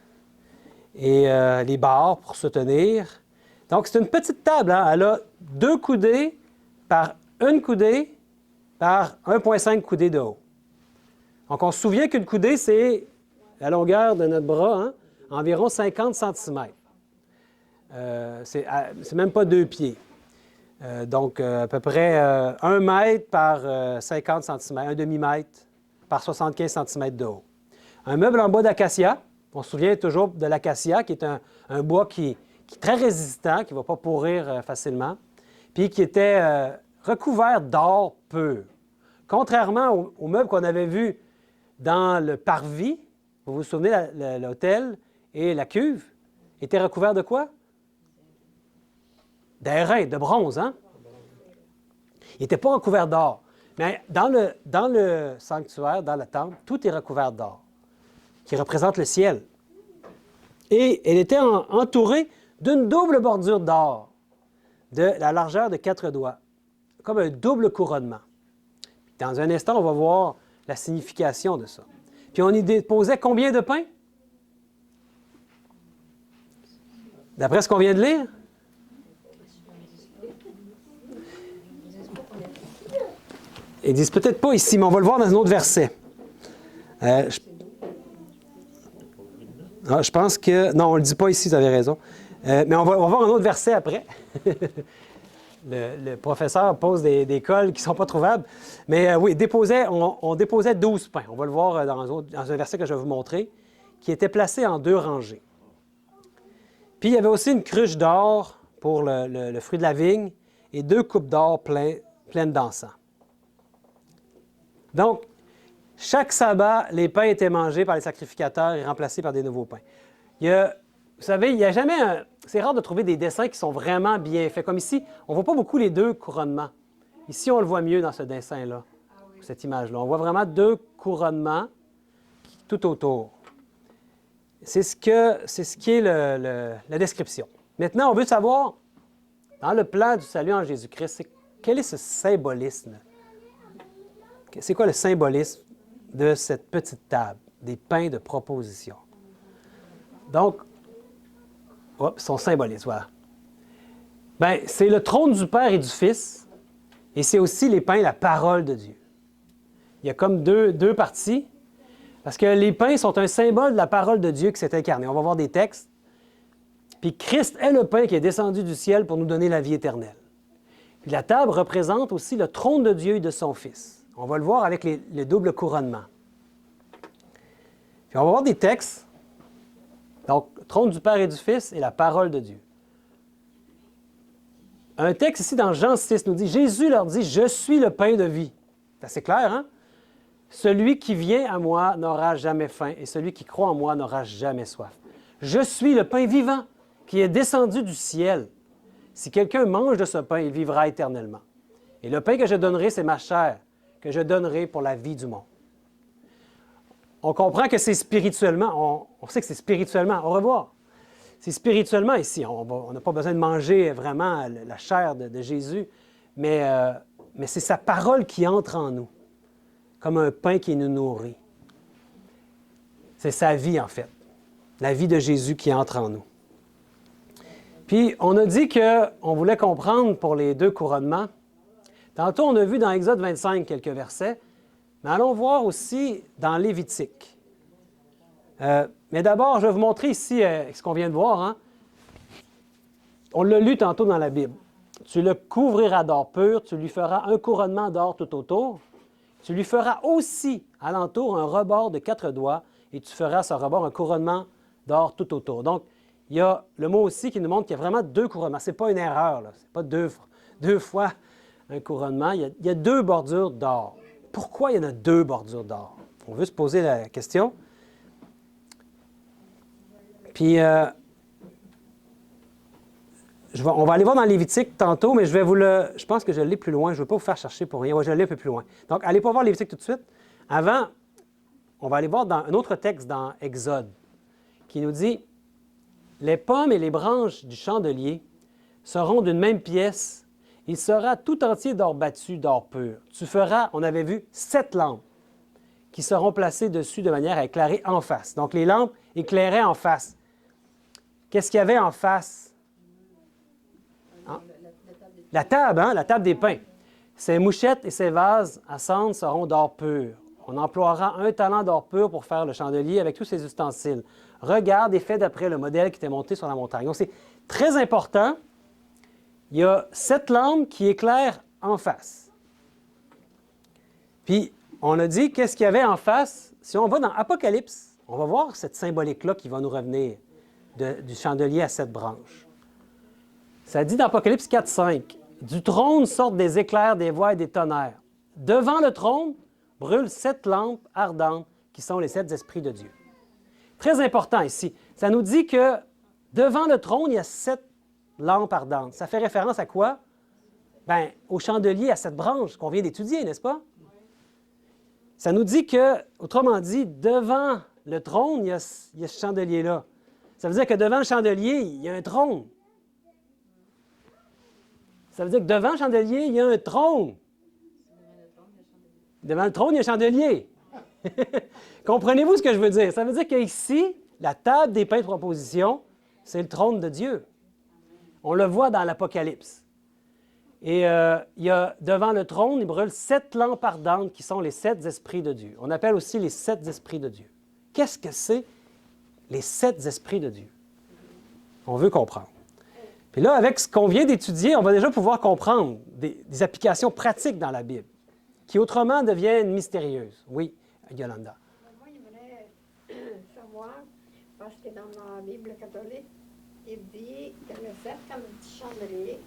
et les barres pour se tenir. Donc, c'est une petite table. Hein? Elle a 2 coudées par 1 coudée par 1,5 coudées de haut. Donc, on se souvient qu'une coudée, c'est la longueur de notre bras, hein? Environ 50 cm. C'est même pas 2 pieds. Donc, à peu près 1 mètre par 50 cm, un demi-mètre par 75 cm de haut. Un meuble en bois d'acacia, on se souvient toujours de l'acacia, qui est un bois qui est très résistant, qui ne va pas pourrir facilement, puis qui était recouvert d'or pur. Contrairement au meuble qu'on avait vu dans le parvis, vous vous souvenez, l'autel et la cuve étaient recouverts de quoi? D'airain, de bronze, hein? Il n'était pas recouvert d'or. Mais dans le sanctuaire, dans la temple, tout est recouvert d'or, qui représente le ciel. Et elle était entourée d'une double bordure d'or, de la largeur de 4 doigts, comme un double couronnement. Dans un instant, on va voir la signification de ça. Puis on y déposait combien de pains? D'après ce qu'on vient de lire? Ils disent peut-être pas ici, mais on va le voir dans un autre verset. Je pense que... Non, on ne le dit pas ici, vous avez raison. Mais on va voir un autre verset après. Le professeur pose des cols qui ne sont pas trouvables. Mais oui, on déposait 12 pains. On va le voir dans un verset que je vais vous montrer, qui était placé en 2 rangées. Puis il y avait aussi une cruche d'or pour le fruit de la vigne et 2 coupes d'or pleines d'encens. Donc, chaque sabbat, les pains étaient mangés par les sacrificateurs et remplacés par des nouveaux pains. Vous savez, il n'y a jamais c'est rare de trouver des dessins qui sont vraiment bien faits. Comme ici, on ne voit pas beaucoup les 2 couronnements. Ici, on le voit mieux dans ce dessin-là, cette image-là. On voit vraiment 2 couronnements tout autour. C'est ce qui est la description. Maintenant, on veut savoir, dans le plan du salut en Jésus-Christ, quel est ce symbolisme? C'est quoi le symbolisme de cette petite table, des pains de proposition? Donc, son symbolisme, voilà. Bien, c'est le trône du Père et du Fils, et c'est aussi les pains, la parole de Dieu. Il y a comme deux parties, parce que les pains sont un symbole de la parole de Dieu qui s'est incarnée. On va voir des textes. Puis Christ est le pain qui est descendu du ciel pour nous donner la vie éternelle. Puis la table représente aussi le trône de Dieu et de son Fils. On va le voir avec les doubles couronnements. Puis on va voir des textes. Donc, trône du Père et du Fils et la parole de Dieu. Un texte ici dans Jean 6 nous dit, Jésus leur dit, « Je suis le pain de vie. » C'est assez clair, hein? « Celui qui vient à moi n'aura jamais faim, et celui qui croit en moi n'aura jamais soif. Je suis le pain vivant qui est descendu du ciel. Si quelqu'un mange de ce pain, il vivra éternellement. Et le pain que je donnerai, c'est ma chair, que je donnerai pour la vie du monde. » On comprend que c'est spirituellement, on sait que c'est spirituellement, au revoir. C'est spirituellement ici, on n'a pas besoin de manger vraiment la chair de Jésus, mais c'est sa parole qui entre en nous, comme un pain qui nous nourrit. C'est sa vie, en fait. La vie de Jésus qui entre en nous. Puis, on a dit qu'on voulait comprendre pour les 2 couronnements. Tantôt, on a vu dans Exode 25 quelques versets, mais allons voir aussi dans Lévitique. Mais d'abord, je vais vous montrer ici ce qu'on vient de voir. Hein? On l'a lu tantôt dans la Bible. Tu le couvriras d'or pur, tu lui feras un couronnement d'or tout autour. Tu lui feras aussi, alentour, un rebord de 4 doigts, et tu feras ce rebord un couronnement d'or tout autour. Donc, il y a le mot aussi qui nous montre qu'il y a vraiment 2 couronnements. Ce n'est pas une erreur, ce n'est pas deux fois un couronnement. Il y a 2 bordures d'or. Pourquoi il y en a 2 bordures d'or? On veut se poser la question. Puis, on va aller voir dans Lévitique tantôt, mais je pense que je l'ai plus loin. Je ne veux pas vous faire chercher pour rien. Oui, je l'ai un peu plus loin. Donc, allez pas voir Lévitique tout de suite. Avant, on va aller voir dans un autre texte dans Exode qui nous dit « Les pommes et les branches du chandelier seront d'une même pièce. Il sera tout entier d'or battu, d'or pur. Tu feras, on avait vu, 7 lampes qui seront placées dessus de manière à éclairer en face. » Donc, les lampes éclairaient en face. Qu'est-ce qu'il y avait en face? Hein? La table, hein? La table des pains. Ces mouchettes et ces vases à cendre seront d'or pur. On emploiera 1 talent d'or pur pour faire le chandelier avec tous ses ustensiles. Regarde et fais d'après le modèle qui était monté sur la montagne. Donc, c'est très important. Il y a 7 lampes qui éclairent en face. Puis, on a dit qu'est-ce qu'il y avait en face. Si on va dans Apocalypse, on va voir cette symbolique-là qui va nous revenir du chandelier à 7 branches. Ça dit dans Apocalypse 4:5, « Du trône sortent des éclairs, des voix et des tonnerres. Devant le trône brûlent 7 lampes ardentes qui sont les 7 esprits de Dieu. » Très important ici. Ça nous dit que devant le trône, il y a 7 lampes ardentes. Ça fait référence à quoi? Bien, au chandelier à 7 branches qu'on vient d'étudier, n'est-ce pas? Ça nous dit que, autrement dit, devant le trône, il y a ce chandelier-là. Ça veut dire que devant le chandelier, il y a un trône. Ça veut dire que devant le chandelier, il y a un trône. Devant le trône, il y a un chandelier. Comprenez-vous ce que je veux dire? Ça veut dire qu'ici, la table des pains de proposition, c'est le trône de Dieu. On le voit dans l'Apocalypse. Et il y a devant le trône, il brûle 7 lampes ardentes qui sont les 7 esprits de Dieu. On appelle aussi les 7 esprits de Dieu. Qu'est-ce que c'est les 7 esprits de Dieu? On veut comprendre. Puis là, avec ce qu'on vient d'étudier, on va déjà pouvoir comprendre des applications pratiques dans la Bible, qui autrement deviennent mystérieuses. Oui, Yolanda. Moi, j'aimerais savoir, parce que dans la Bible catholique, il dit que les 7 comme petit chandelier,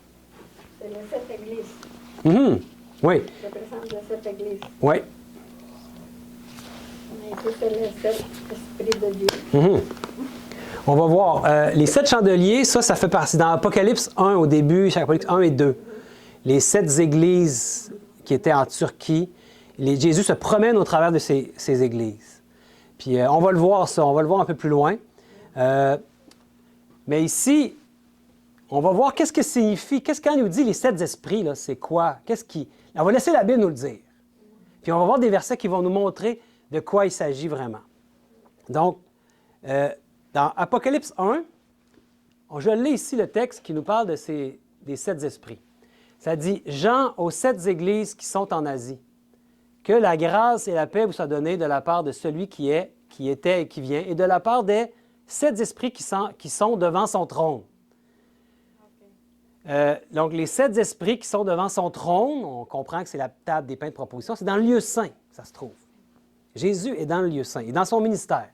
c'est les 7 églises. Oui. Ça représente les 7 églises. Oui. Mais ici, c'est les 7 esprits de Dieu. On va voir. Les 7 chandeliers, ça fait partie dans Apocalypse 1 au début, Apocalypse 1 et 2. Les 7 églises qui étaient en Turquie. Jésus se promène au travers de ces églises. Puis on va le voir, ça. On va le voir un peu plus loin. Mais ici, on va voir qu'est-ce que signifie, qu'est-ce qu'on nous dit les 7 esprits, là, c'est quoi? On va laisser la Bible nous le dire. Puis on va voir des versets qui vont nous montrer de quoi il s'agit vraiment. Donc, dans Apocalypse 1, je lis ici le texte qui nous parle des 7 esprits. Ça dit « Jean aux 7 églises qui sont en Asie. Que la grâce et la paix vous soient données de la part de celui qui est, qui était et qui vient, et de la part des 7 esprits qui sont devant son trône. » Donc, les 7 esprits qui sont devant son trône, on comprend que c'est la table des pains de proposition, c'est dans le lieu saint, ça se trouve. Jésus est dans le lieu saint, il est dans son ministère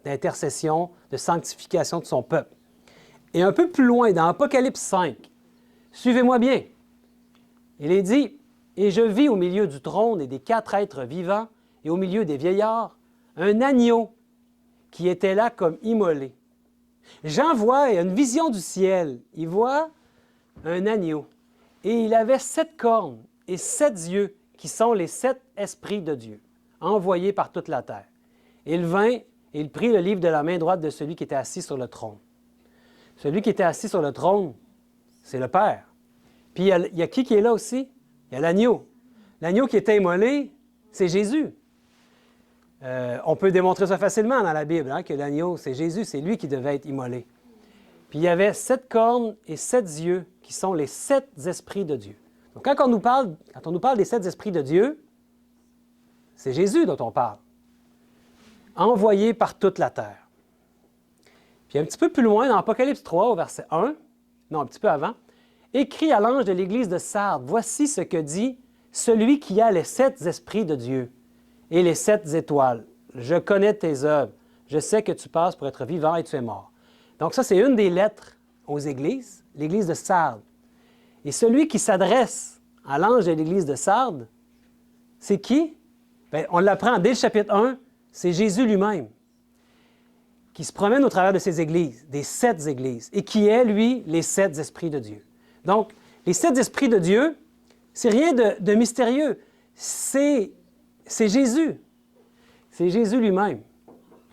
d'intercession, de sanctification de son peuple. Et un peu plus loin, dans Apocalypse 5, suivez-moi bien, il est dit « Et je vis au milieu du trône et des 4 êtres vivants, et au milieu des vieillards, un agneau qui était là comme immolé. Jean voit une vision du ciel. Il voit un agneau. Et il avait 7 cornes et 7 yeux qui sont les 7 esprits de Dieu, envoyés par toute la terre. Il vint et il prit le livre de la main droite de celui qui était assis sur le trône. Celui qui était assis sur le trône, c'est le Père. Puis il y a qui est là aussi? Il y a l'agneau. L'agneau qui était immolé, c'est Jésus. On peut démontrer ça facilement dans la Bible, hein, que l'agneau, c'est Jésus, c'est lui qui devait être immolé. Puis il y avait 7 cornes et 7 yeux, qui sont les 7 esprits de Dieu. Donc quand on nous parle des 7 esprits de Dieu, c'est Jésus dont on parle, envoyé par toute la terre. Puis un petit peu plus loin, dans Apocalypse 3, au verset 1, non, un petit peu avant, « Écrit à l'ange de l'église de Sardes, voici ce que dit celui qui a les 7 esprits de Dieu et les 7 étoiles. Je connais tes œuvres, je sais que tu passes pour être vivant et tu es mort. » Donc ça, c'est une des lettres aux églises, l'église de Sardes. Et celui qui s'adresse à l'ange de l'église de Sardes, c'est qui? Bien, on l'apprend dès le chapitre 1, c'est Jésus lui-même, qui se promène au travers de ces églises, des 7 églises, et qui est, lui, les 7 esprits de Dieu. Donc, les 7 esprits de Dieu, c'est rien de mystérieux. C'est Jésus. C'est Jésus lui-même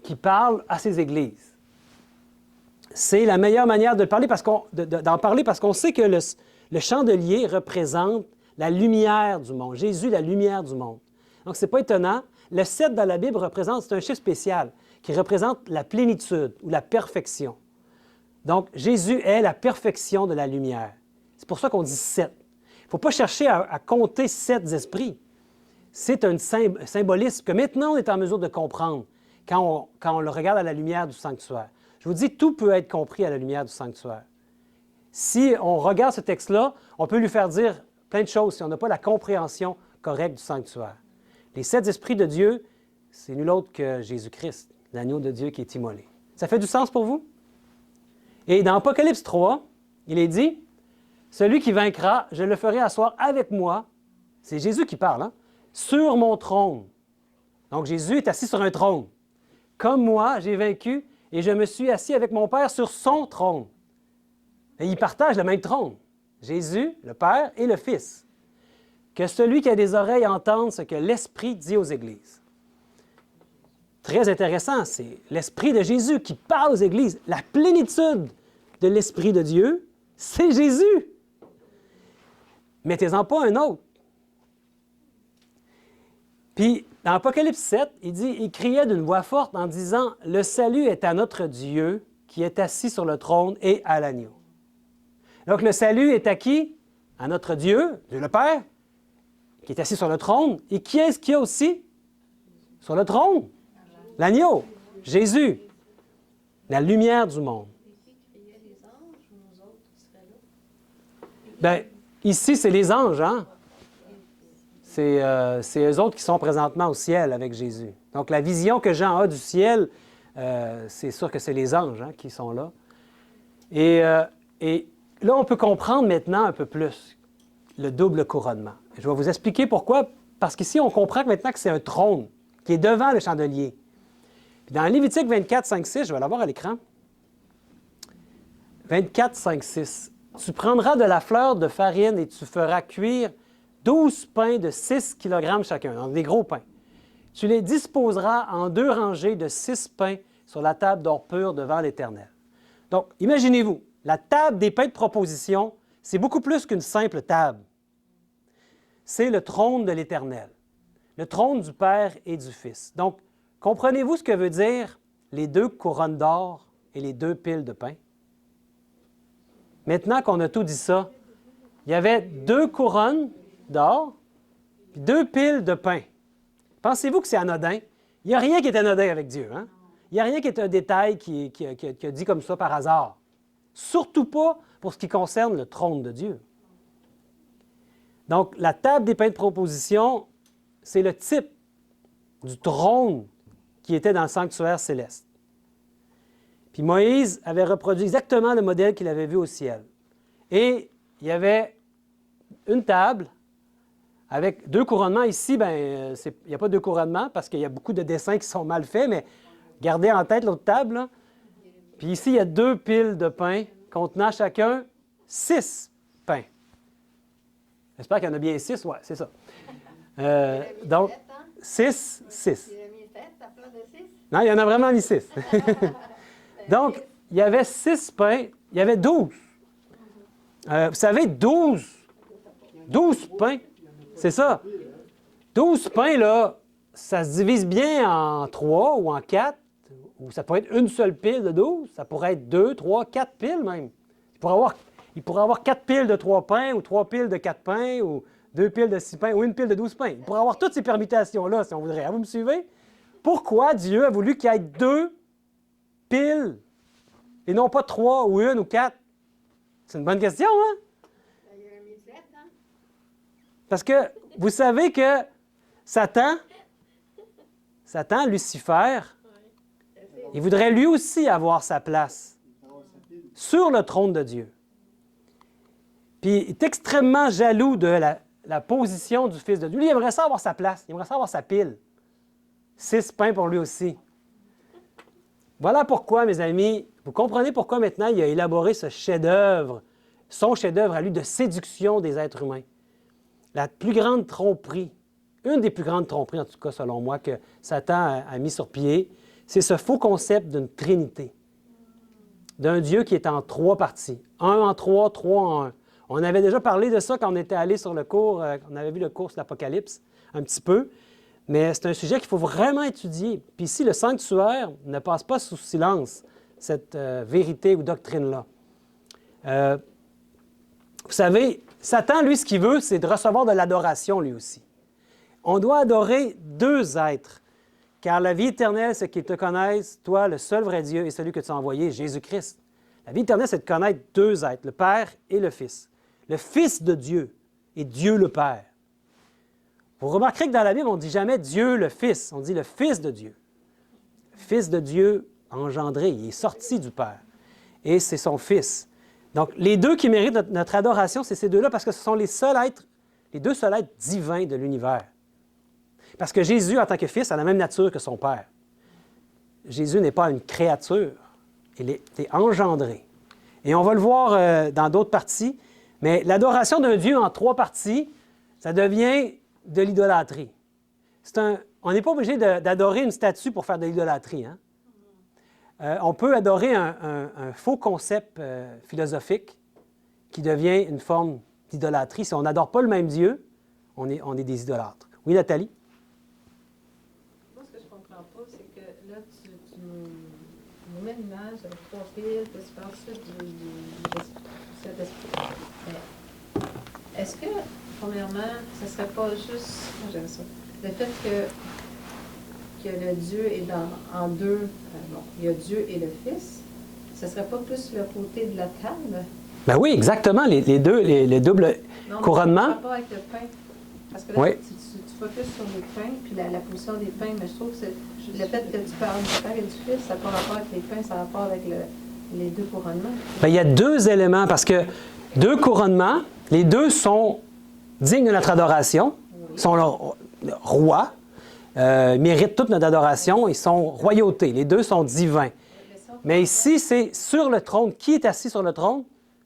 qui parle à ces églises. C'est la meilleure manière d'en parler parce qu'on sait que le chandelier représente la lumière du monde. Jésus, la lumière du monde. Donc, ce n'est pas étonnant. Le 7 dans la Bible c'est un chiffre spécial qui représente la plénitude ou la perfection. Donc, Jésus est la perfection de la lumière. C'est pour ça qu'on dit 7. Il ne faut pas chercher à compter 7 esprits. C'est un symbolisme que maintenant on est en mesure de comprendre quand on le regarde à la lumière du sanctuaire. Je vous dis, tout peut être compris à la lumière du sanctuaire. Si on regarde ce texte-là, on peut lui faire dire plein de choses si on n'a pas la compréhension correcte du sanctuaire. Les 7 esprits de Dieu, c'est nul autre que Jésus-Christ, l'agneau de Dieu qui est immolé. Ça fait du sens pour vous? Et dans Apocalypse 3, il est dit, « Celui qui vaincra, je le ferai asseoir avec moi. » C'est Jésus qui parle, hein? « Sur mon trône. » Donc Jésus est assis sur un trône. « Comme moi, j'ai vaincu et je me suis assis avec mon Père sur son trône. » Et ils partagent le même trône. Jésus, le Père et le Fils. « Que celui qui a des oreilles entende ce que l'Esprit dit aux églises. » Très intéressant, c'est l'Esprit de Jésus qui parle aux églises. La plénitude de l'Esprit de Dieu, c'est Jésus. Mettez-en pas un autre. Puis, dans Apocalypse 7, il dit, il criait d'une voix forte en disant, « Le salut est à notre Dieu qui est assis sur le trône et à l'agneau. » Donc, le salut est à qui? À notre Dieu, Dieu le Père, qui est assis sur le trône. Et qui est-ce qu'il y a aussi sur le trône? L'agneau, Jésus, la lumière du monde. Ici, criaient les anges ou nous autres qui seraient là? Bien, ici, c'est les anges, hein? C'est eux autres qui sont présentement au ciel avec Jésus. Donc, la vision que Jean a du ciel, c'est sûr que c'est les anges qui sont là. Et là, on peut comprendre maintenant un peu plus le double couronnement. Je vais vous expliquer pourquoi. Parce qu'ici, on comprend maintenant que c'est un trône qui est devant le chandelier. Puis dans Lévitique 24, 5, 6, je vais l'avoir à l'écran. 24, 5, 6. « Tu prendras de la fleur de farine et tu feras cuire 12 pains de 6 kg chacun, donc des gros pains. Tu les disposeras en 2 rangées de 6 pains sur la table d'or pur devant l'Éternel. » Donc, imaginez-vous, la table des pains de proposition, c'est beaucoup plus qu'une simple table. C'est le trône de l'Éternel, le trône du Père et du Fils. Donc, comprenez-vous ce que veut dire les 2 couronnes d'or et les 2 piles de pain? Maintenant qu'on a tout dit ça, il y avait 2 couronnes d'or et 2 piles de pain. Pensez-vous que c'est anodin? Il n'y a rien qui est anodin avec Dieu. Hein? Il n'y a rien qui est un détail qui a dit comme ça par hasard. Surtout pas pour ce qui concerne le trône de Dieu. Donc, la table des pains de proposition, c'est le type du trône qui était dans le sanctuaire céleste. Puis Moïse avait reproduit exactement le modèle qu'il avait vu au ciel. Et il y avait une table avec 2 couronnements. Ici, il n'y a pas de couronnement parce qu'il y a beaucoup de dessins qui sont mal faits, mais gardez en tête l'autre table. Là. Puis ici, il y a 2 piles de pain contenant chacun 6 pains. J'espère qu'il y en a bien 6. Oui, c'est ça. Donc, 6, 6. Non, il y en a vraiment mis 6. Donc, il y avait 6 pains, il y avait 12. Vous savez, 12 pains, c'est ça. 12 pains, là, ça se divise bien en 3 ou en 4, ou ça pourrait être une seule pile de 12, ça pourrait être 2, 3, 4 piles même. Il pourrait avoir 4 piles de 3 pains, ou 3 piles de 4 pains, ou 2 piles de 6 pains, ou une pile de 12 pains. Il pourrait avoir toutes ces permutations-là, si on voudrait. Vous me suivez? Pourquoi Dieu a voulu qu'il y ait 2 piles, et non pas 3 ou 1 ou 4? C'est une bonne question, hein? Il y a un misette, hein? Parce que vous savez que Satan, Lucifer, il voudrait lui aussi avoir sa place sur le trône de Dieu. Puis il est extrêmement jaloux de la position du Fils de Dieu. Lui, il aimerait ça avoir sa place, il aimerait ça avoir sa pile. 6 pains pour lui aussi. Voilà pourquoi, mes amis, vous comprenez pourquoi maintenant il a élaboré ce chef-d'œuvre, son chef-d'œuvre à lui de séduction des êtres humains. La plus grande tromperie, une des plus grandes tromperies, en tout cas selon moi, que Satan a mis sur pied, c'est ce faux concept d'une Trinité, d'un Dieu qui est en 3 parties. 1 en 3, 3 en 1. On avait déjà parlé de ça quand on était allé sur le cours, on avait vu le cours sur l'Apocalypse, un petit peu, mais c'est un sujet qu'il faut vraiment étudier. Puis ici, le sanctuaire ne passe pas sous silence cette vérité ou doctrine-là. Vous savez, Satan, lui, ce qu'il veut, c'est de recevoir de l'adoration, lui aussi. On doit adorer 2 êtres, car la vie éternelle, c'est qu'ils te connaissent, toi, le seul vrai Dieu, et celui que tu as envoyé, Jésus-Christ. La vie éternelle, c'est de connaître 2 êtres, le Père et le Fils. Le Fils de Dieu et Dieu le Père. Vous remarquerez que dans la Bible, on ne dit jamais Dieu le Fils, on dit le Fils de Dieu. Le Fils de Dieu engendré, il est sorti du Père. Et c'est son Fils. Donc, les 2 qui méritent notre adoration, c'est ces 2-là parce que ce sont les 2 seuls êtres divins de l'univers. Parce que Jésus, en tant que Fils, a la même nature que son Père. Jésus n'est pas une créature, il est engendré. Et on va le voir dans d'autres parties, mais l'adoration d'un Dieu en 3 parties, ça devient de l'idolâtrie. On n'est pas obligé d'adorer une statue pour faire de l'idolâtrie, hein? On peut adorer un faux concept philosophique qui devient une forme d'idolâtrie. Si on n'adore pas le même Dieu, on est des idolâtres. Oui, Nathalie? Moi, ce que je ne comprends pas, c'est que là, tu nous mets l'image avec 3 piles, puis tu parles ensuite du Saint-Esprit. Mais est-ce que, premièrement, ce ne serait pas juste, moi j'aime ça, le fait que le Dieu est en 2, il y a Dieu et le Fils, ce ne serait pas plus le côté de la table? Ben oui, exactement, les doubles couronnements. Par rapport avec le pain. Parce que là, oui. tu focuses sur les pains, puis la position des pains, mais je trouve que le fait que tu parles du Père et du Fils, ça n'a pas rapport avec les pains, ça a rapport avec les 2 couronnements. Bien, il y a 2 éléments, parce que 2 couronnements, les 2 sont dignes de notre adoration, sont le roi, méritent toute notre adoration, ils sont royauté, les 2 sont divins. Mais ici, c'est sur le trône. Qui est assis sur le trône?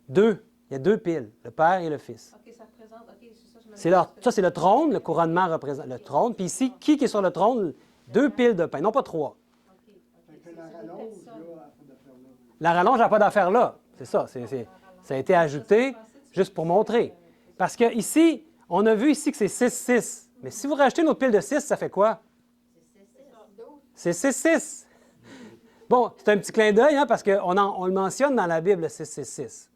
2. Il y a 2 piles, le Père et le Fils. OK, ça représente, OK, c'est ça, Ça, c'est le trône, le couronnement représente le trône. Puis ici, qui est sur le trône? 2 piles de pain, non pas 3. La rallonge n'a pas d'affaire là. C'est ça, ça a été ajouté juste pour montrer. Parce que ici, on a vu ici que c'est 6-6. Mais si vous rajoutez une autre pile de 6, ça fait quoi? C'est 6-6. Bon, c'est un petit clin d'œil, hein, parce qu'on le mentionne dans la Bible, le 6-6-6.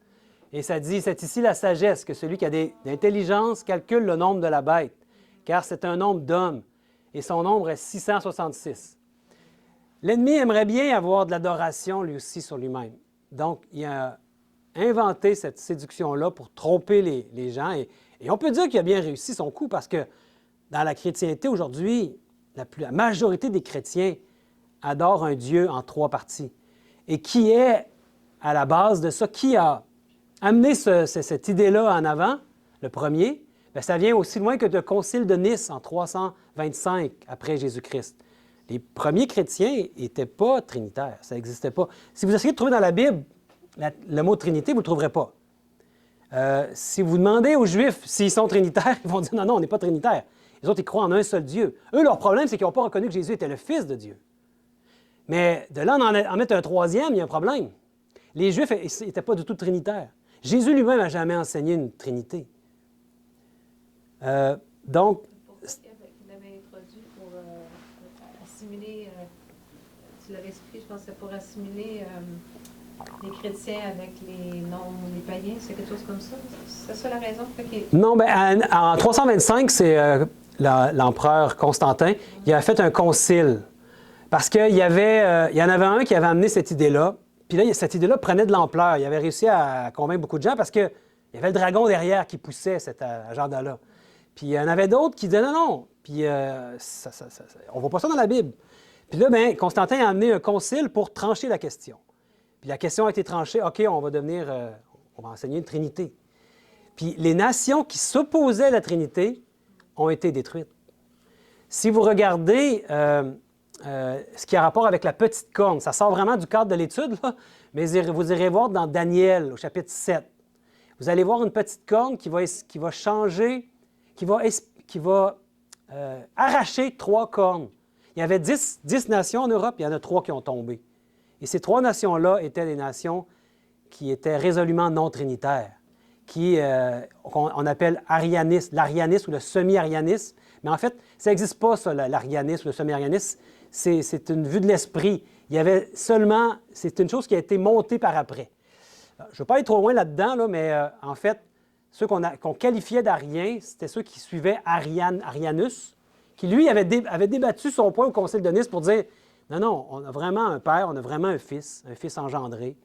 Et ça dit, c'est ici la sagesse, que celui qui a d'intelligence calcule le nombre de la bête, car c'est un nombre d'hommes, et son nombre est 666. L'ennemi aimerait bien avoir de l'adoration, lui aussi, sur lui-même. Donc, il a inventé cette séduction-là pour tromper les gens. Et on peut dire qu'il a bien réussi son coup, parce que dans la chrétienté aujourd'hui, la majorité des chrétiens adorent un Dieu en 3 parties. Et qui est à la base de ça? Qui a amené cette idée-là en avant, le premier? Bien, ça vient aussi loin que le Concile de Nice en 325 après Jésus-Christ. Les premiers chrétiens n'étaient pas trinitaires, ça n'existait pas. Si vous essayez de trouver dans la Bible le mot Trinité, vous ne le trouverez pas. Si vous demandez aux Juifs s'ils sont trinitaires, ils vont dire non, on n'est pas trinitaires. Les autres, ils croient en un seul Dieu. Eux, leur problème, c'est qu'ils n'ont pas reconnu que Jésus était le Fils de Dieu. Mais de là, en mettre un troisième, il y a un problème. Les Juifs n'étaient pas du tout trinitaires. Jésus lui-même n'a jamais enseigné une Trinité. Donc... Pourquoi il l'avait introduit pour assimiler, tu l'avais expliqué, je pense que c'est pour assimiler les chrétiens avec les païens, c'est quelque chose comme ça? C'est ça la raison? Non, bien, en 325, c'est l'empereur Constantin, il a fait un concile. Parce qu'il y en avait un qui avait amené cette idée-là. Puis là, cette idée-là prenait de l'ampleur. Il avait réussi à convaincre beaucoup de gens parce qu'il y avait le dragon derrière qui poussait cet agenda-là. Puis il y en avait d'autres qui disaient non. Puis on ne voit pas ça dans la Bible. Puis là, bien, Constantin a amené un concile pour trancher la question. Puis la question a été tranchée, OK, on va enseigner une Trinité. Puis les nations qui s'opposaient à la Trinité ont été détruites. Si vous regardez ce qui a rapport avec la petite corne, ça sort vraiment du cadre de l'étude, là, mais vous irez voir dans Daniel, au chapitre 7. Vous allez voir une petite corne qui va changer, qui va arracher 3 cornes. Il y avait 10 nations en Europe, il y en a 3 qui ont tombé. Et ces 3 nations-là étaient des nations qui étaient résolument non trinitaires, qu'on appelle l'arianisme ou le semi-arianisme. Mais en fait, ça n'existe pas, ça, l'arianisme ou le semi-arianisme. C'est une vue de l'esprit. C'est une chose qui a été montée par après. Je ne veux pas aller trop loin là-dedans, là, mais en fait, ceux qu'on qualifiait d'ariens, c'était ceux qui suivaient Arianus, qui, lui, avait débattu son point au Concile de Nice pour dire non, on a vraiment un père, on a vraiment un fils engendré.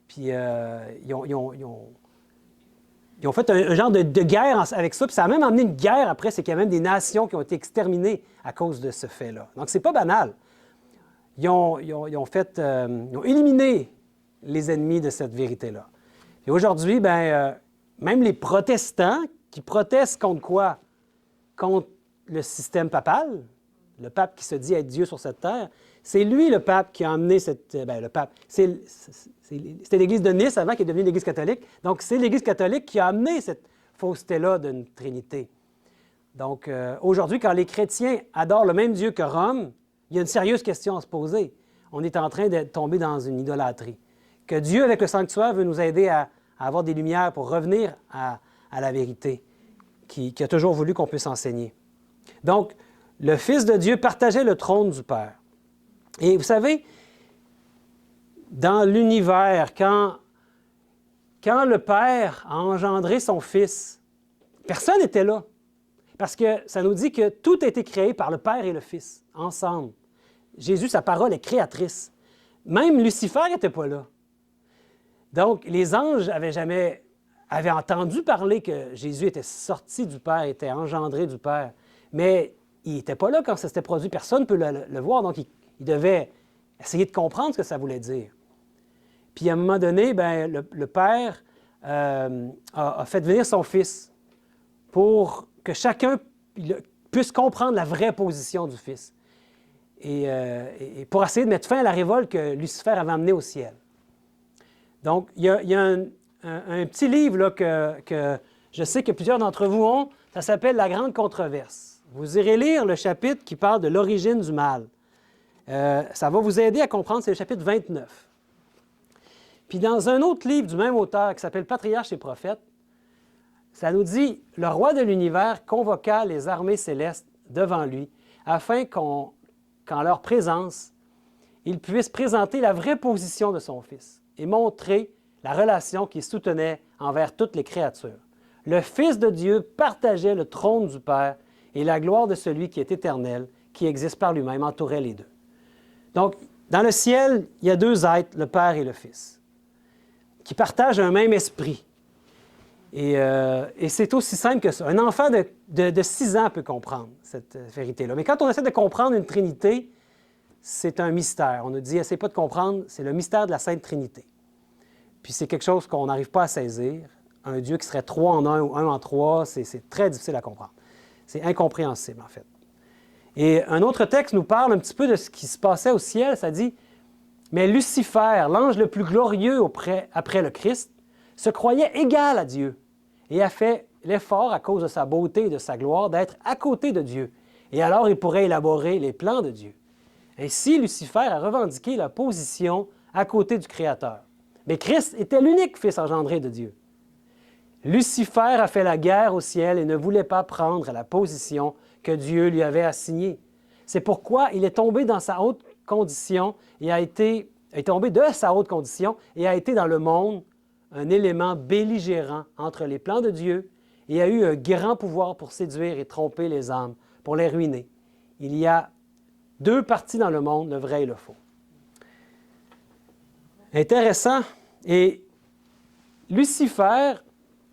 Puis ils ont fait un genre de guerre avec ça, puis ça a même amené une guerre après, c'est qu'il y a même des nations qui ont été exterminées à cause de ce fait-là. Donc, c'est pas banal. Ils ont éliminé les ennemis de cette vérité-là. Et aujourd'hui, même les protestants qui protestent contre quoi? Contre le système papal, le pape qui se dit être Dieu sur cette terre, c'est lui le pape qui a amené le pape, c'était l'Église de Nice avant qui est devenue l'Église catholique. Donc, c'est l'Église catholique qui a amené cette fausseté-là d'une Trinité. Donc, aujourd'hui, quand les chrétiens adorent le même Dieu que Rome, il y a une sérieuse question à se poser. On est en train de tomber dans une idolâtrie. Que Dieu, avec le sanctuaire, veut nous aider à avoir des lumières pour revenir à la vérité qui a toujours voulu qu'on puisse enseigner. Donc, le Fils de Dieu partageait le trône du Père. Et vous savez, dans l'univers, quand le Père a engendré son Fils, personne n'était là. Parce que ça nous dit que tout a été créé par le Père et le Fils, ensemble. Jésus, sa parole est créatrice. Même Lucifer n'était pas là. Donc, les anges avaient entendu parler que Jésus était sorti du Père, était engendré du Père, mais il n'était pas là quand ça s'était produit. Personne ne peut le voir, donc il devait essayer de comprendre ce que ça voulait dire. Puis à un moment donné, le Père a fait venir son Fils pour que chacun puisse comprendre la vraie position du Fils et pour essayer de mettre fin à la révolte que Lucifer avait amenée au ciel. Donc, il y a un petit livre là, que je sais que plusieurs d'entre vous ont, ça s'appelle « La grande controverse ». Vous irez lire le chapitre qui parle de l'origine du mal. Ça va vous aider à comprendre, c'est le chapitre 29. Puis dans un autre livre du même auteur qui s'appelle « Patriarches et prophètes », ça nous dit « Le roi de l'univers convoqua les armées célestes devant lui, afin qu'en leur présence, il puisse présenter la vraie position de son Fils et montrer la relation qu'il soutenait envers toutes les créatures. Le Fils de Dieu partageait le trône du Père et la gloire de celui qui est éternel, qui existe par lui-même, entourait les deux. » Donc, dans le ciel, il y a 2 êtres, le Père et le Fils, qui partagent un même esprit. Et c'est aussi simple que ça. Un enfant de 6 ans peut comprendre cette vérité-là. Mais quand on essaie de comprendre une Trinité, c'est un mystère. On nous dit, essaie pas de comprendre, c'est le mystère de la Sainte Trinité. Puis c'est quelque chose qu'on n'arrive pas à saisir. Un Dieu qui serait 3 en 1 ou 1 en 3, c'est très difficile à comprendre. C'est incompréhensible, en fait. Et un autre texte nous parle un petit peu de ce qui se passait au ciel. Ça dit, « Mais Lucifer, l'ange le plus glorieux après le Christ, se croyait égal à Dieu et a fait l'effort, à cause de sa beauté et de sa gloire, d'être à côté de Dieu. Et alors il pourrait élaborer les plans de Dieu. Ainsi, Lucifer a revendiqué la position à côté du Créateur. Mais Christ était l'unique Fils engendré de Dieu. Lucifer a fait la guerre au ciel et ne voulait pas prendre la position que Dieu lui avait assignée. C'est pourquoi il est tombé dans sa haute condition et est tombé de sa haute condition et a été dans le monde un élément belligérant entre les plans de Dieu et a eu un grand pouvoir pour séduire et tromper les âmes, pour les ruiner. Il y a deux parties dans le monde, le vrai et le faux. Intéressant. Et Lucifer,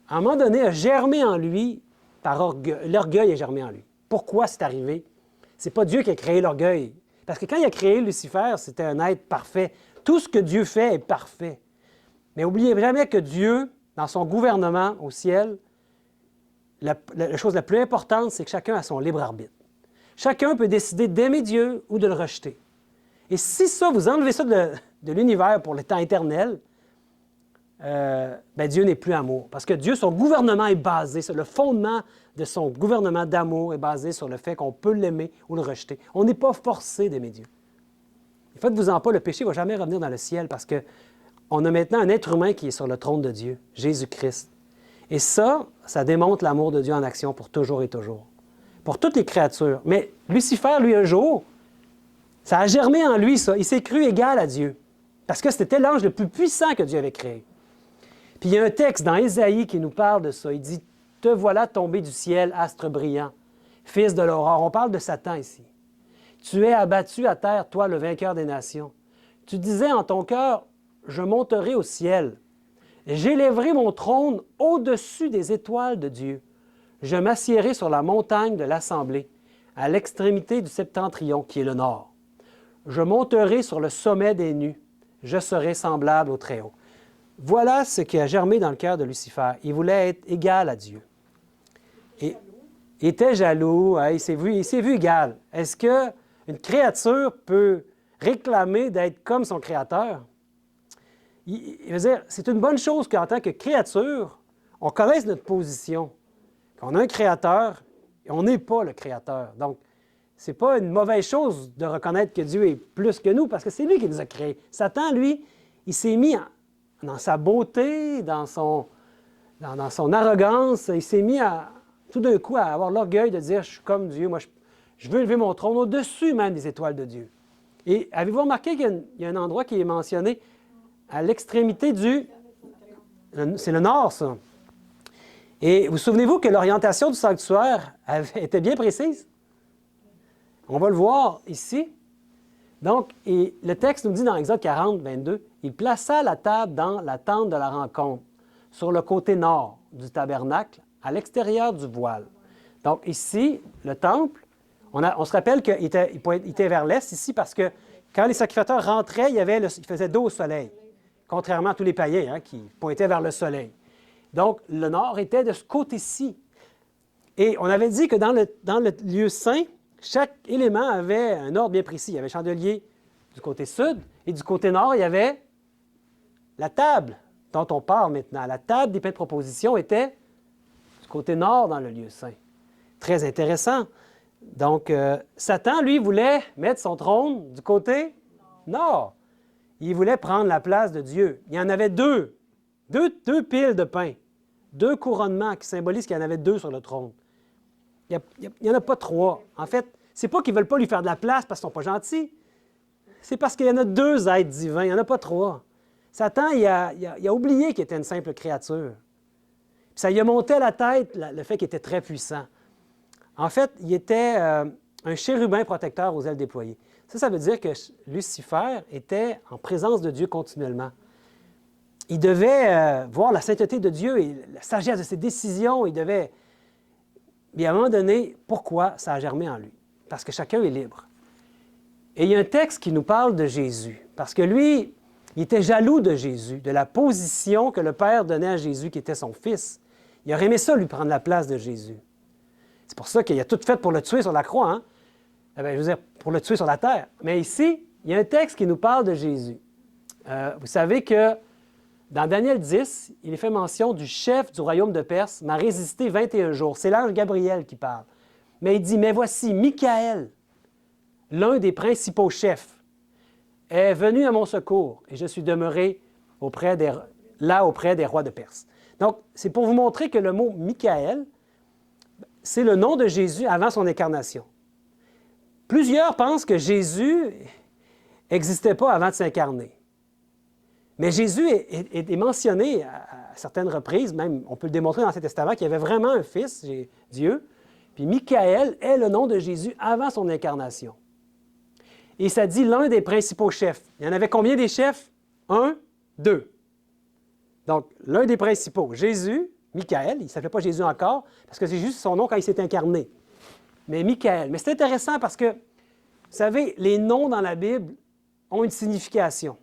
à un moment donné, a germé en lui par orgueil. L'orgueil a germé en lui. Pourquoi c'est arrivé? Ce n'est pas Dieu qui a créé l'orgueil. Parce que quand il a créé Lucifer, c'était un être parfait. Tout ce que Dieu fait est parfait. Mais n'oubliez jamais que Dieu, dans son gouvernement au ciel, la chose la plus importante, c'est que chacun a son libre arbitre. Chacun peut décider d'aimer Dieu ou de le rejeter. Et si ça, vous enlevez ça de l'univers pour le temps éternel, Dieu n'est plus amour. Parce que Dieu, son gouvernement est basé sur le fondement de son gouvernement d'amour est basé sur le fait qu'on peut l'aimer ou le rejeter. On n'est pas forcé d'aimer Dieu. Et faites-vous-en pas, le péché ne va jamais revenir dans le ciel parce qu'on a maintenant un être humain qui est sur le trône de Dieu, Jésus-Christ. Et ça démontre l'amour de Dieu en action pour toujours et toujours. Pour toutes les créatures. Mais Lucifer, lui, un jour, ça a germé en lui, ça. Il s'est cru égal à Dieu. Parce que c'était l'ange le plus puissant que Dieu avait créé. Puis il y a un texte dans Ésaïe qui nous parle de ça. Il dit « Te voilà tombé du ciel, astre brillant, fils de l'aurore. » On parle de Satan ici. « Tu es abattu à terre, toi, le vainqueur des nations. Tu disais en ton cœur, je monterai au ciel. J'élèverai mon trône au-dessus des étoiles de Dieu. Je m'assiérai sur la montagne de l'Assemblée, à l'extrémité du septentrion, qui est le nord. Je monterai sur le sommet des nues. Je serai semblable au Très-Haut. » Voilà ce qui a germé dans le cœur de Lucifer. Il voulait être égal à Dieu. Et, il était jaloux, hein, il s'est vu égal. Est-ce qu'une créature peut réclamer d'être comme son Créateur? Il veut dire, c'est une bonne chose qu'en tant que créature, on connaisse notre position. Qu'on a un Créateur, et on n'est pas le Créateur. Donc, ce n'est pas une mauvaise chose de reconnaître que Dieu est plus que nous, parce que c'est lui qui nous a créés. Satan, lui, il s'est mis dans sa beauté, dans son arrogance, il s'est mis tout d'un coup à avoir l'orgueil de dire « Je suis comme Dieu, moi je veux élever mon trône au-dessus même des étoiles de Dieu. » Et avez-vous remarqué qu'il y a un endroit qui est mentionné à l'extrémité c'est le nord, ça. Et vous souvenez-vous que l'orientation du sanctuaire était bien précise? On va le voir ici. Donc, le texte nous dit dans Exode 40, 22, « Il plaça la table dans la tente de la rencontre, sur le côté nord du tabernacle, à l'extérieur du voile. » Donc ici, le temple, on se rappelle qu'il était vers l'est ici parce que quand les sacrificateurs rentraient, il faisait dos au soleil, contrairement à tous les païens qui pointaient vers le soleil. Donc, le nord était de ce côté-ci. Et on avait dit que dans le lieu saint, chaque élément avait un ordre bien précis. Il y avait le chandelier du côté sud et du côté nord, il y avait la table dont on parle maintenant. La table des pains de proposition était du côté nord dans le lieu saint. Très intéressant. Donc, Satan, lui, voulait mettre son trône du côté nord. Il voulait prendre la place de Dieu. Il y en avait deux piles de pain, deux couronnements qui symbolisent qu'il y en avait deux sur le trône. Il n'y en a pas trois. En fait, ce n'est pas qu'ils ne veulent pas lui faire de la place parce qu'ils ne sont pas gentils. C'est parce qu'il y en a deux êtres divins, il n'y en a pas trois. Satan, il a oublié qu'il était une simple créature. Puis ça lui a monté à la tête le fait qu'il était très puissant. En fait, il était un chérubin protecteur aux ailes déployées. Ça veut dire que Lucifer était en présence de Dieu continuellement. Il devait voir la sainteté de Dieu et la sagesse de ses décisions. Mais à un moment donné, pourquoi ça a germé en lui? Parce que chacun est libre. Et il y a un texte qui nous parle de Jésus. Parce que lui, il était jaloux de Jésus, de la position que le Père donnait à Jésus, qui était son Fils. Il aurait aimé ça, lui, prendre la place de Jésus. C'est pour ça qu'il a tout fait pour le tuer sur la croix, hein? Je veux dire, pour le tuer sur la terre. Mais ici, il y a un texte qui nous parle de Jésus. Vous savez que dans Daniel 10, il est fait mention du chef du royaume de Perse m'a résisté 21 jours. C'est l'ange Gabriel qui parle. Mais il dit, mais voici, Michaël, l'un des principaux chefs, est venu à mon secours et je suis demeuré auprès des rois de Perse. Donc, c'est pour vous montrer que le mot Michaël, c'est le nom de Jésus avant son incarnation. Plusieurs pensent que Jésus n'existait pas avant de s'incarner. Mais Jésus est mentionné à certaines reprises, même on peut le démontrer dans l'Ancien Testament, qu'il y avait vraiment un fils, Dieu, puis Michaël est le nom de Jésus avant son incarnation. Et ça dit l'un des principaux chefs. Il y en avait combien des chefs? 1, 2. Donc, l'un des principaux, Jésus, Michaël, il ne s'appelait pas Jésus encore, parce que c'est juste son nom quand il s'est incarné. Mais Michaël. Mais c'est intéressant parce que, vous savez, les noms dans la Bible ont une signification.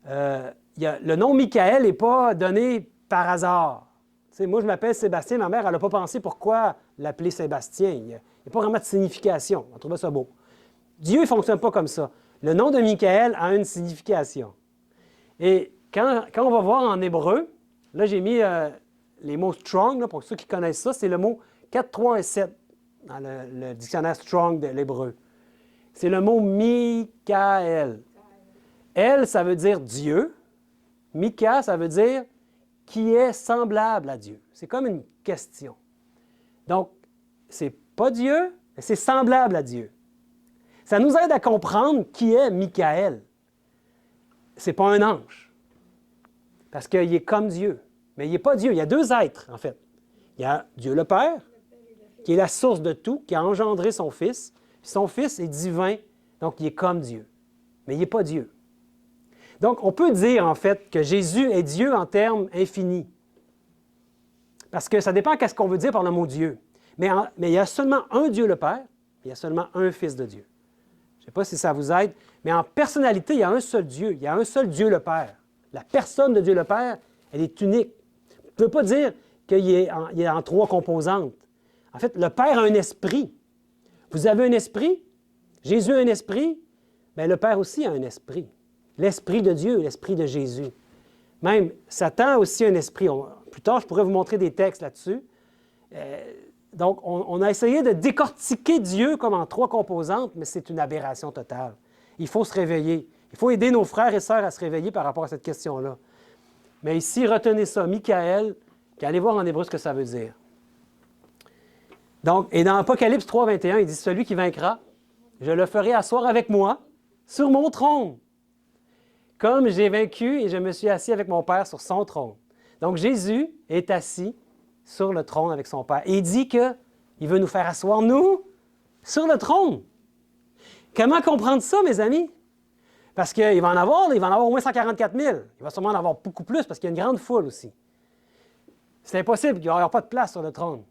Le nom Michaël n'est pas donné par hasard. Tu sais, moi, je m'appelle Sébastien, ma mère, elle n'a pas pensé pourquoi l'appeler Sébastien. Il n'y a pas vraiment de signification. On trouvait ça beau. Dieu ne fonctionne pas comme ça. Le nom de Michaël a une signification. Et quand on va voir en hébreu, là, j'ai mis les mots strong, là, pour ceux qui connaissent ça, c'est le mot 4, 3 et 7 dans le dictionnaire strong de l'hébreu. C'est le mot Michaël. El, ça veut dire Dieu. Mika, ça veut dire qui est semblable à Dieu. C'est comme une question. Donc, c'est pas Dieu, mais c'est semblable à Dieu. Ça nous aide à comprendre qui est Michaël. C'est pas un ange. Parce qu'il est comme Dieu. Mais il n'est pas Dieu. Il y a deux êtres, en fait. Il y a Dieu le Père, qui est la source de tout, qui a engendré son Fils. Puis son Fils est divin, donc il est comme Dieu. Mais il n'est pas Dieu. Donc, on peut dire, en fait, que Jésus est Dieu en termes infinis. Parce que ça dépend de ce qu'on veut dire par le mot Dieu. Mais il y a seulement un Dieu le Père, il y a seulement un Fils de Dieu. Je ne sais pas si ça vous aide, mais en personnalité, il y a un seul Dieu. Il y a un seul Dieu le Père. La personne de Dieu le Père, elle est unique. Vous ne pouvez pas dire qu'il est en trois composantes. En fait, le Père a un esprit. Vous avez un esprit, Jésus a un esprit, bien, le Père aussi a un esprit. L'Esprit de Dieu, l'Esprit de Jésus. Même Satan a aussi un esprit. Plus tard, je pourrais vous montrer des textes là-dessus. Donc, on a essayé de décortiquer Dieu comme en trois composantes, mais c'est une aberration totale. Il faut se réveiller. Il faut aider nos frères et sœurs à se réveiller par rapport à cette question-là. Mais ici, retenez ça, Michaël, puis allez voir en hébreu ce que ça veut dire. Donc, et dans Apocalypse 3, 21, il dit « Celui qui vaincra, je le ferai asseoir avec moi sur mon trône. Comme j'ai vaincu et je me suis assis avec mon Père sur son trône. » Donc, Jésus est assis sur le trône avec son Père. Et il dit qu'il veut nous faire asseoir, nous, sur le trône. Comment comprendre ça, mes amis? Parce qu'il va en avoir au moins 144 000. Il va sûrement en avoir beaucoup plus parce qu'il y a une grande foule aussi. C'est impossible, il n'y aura pas de place sur le trône.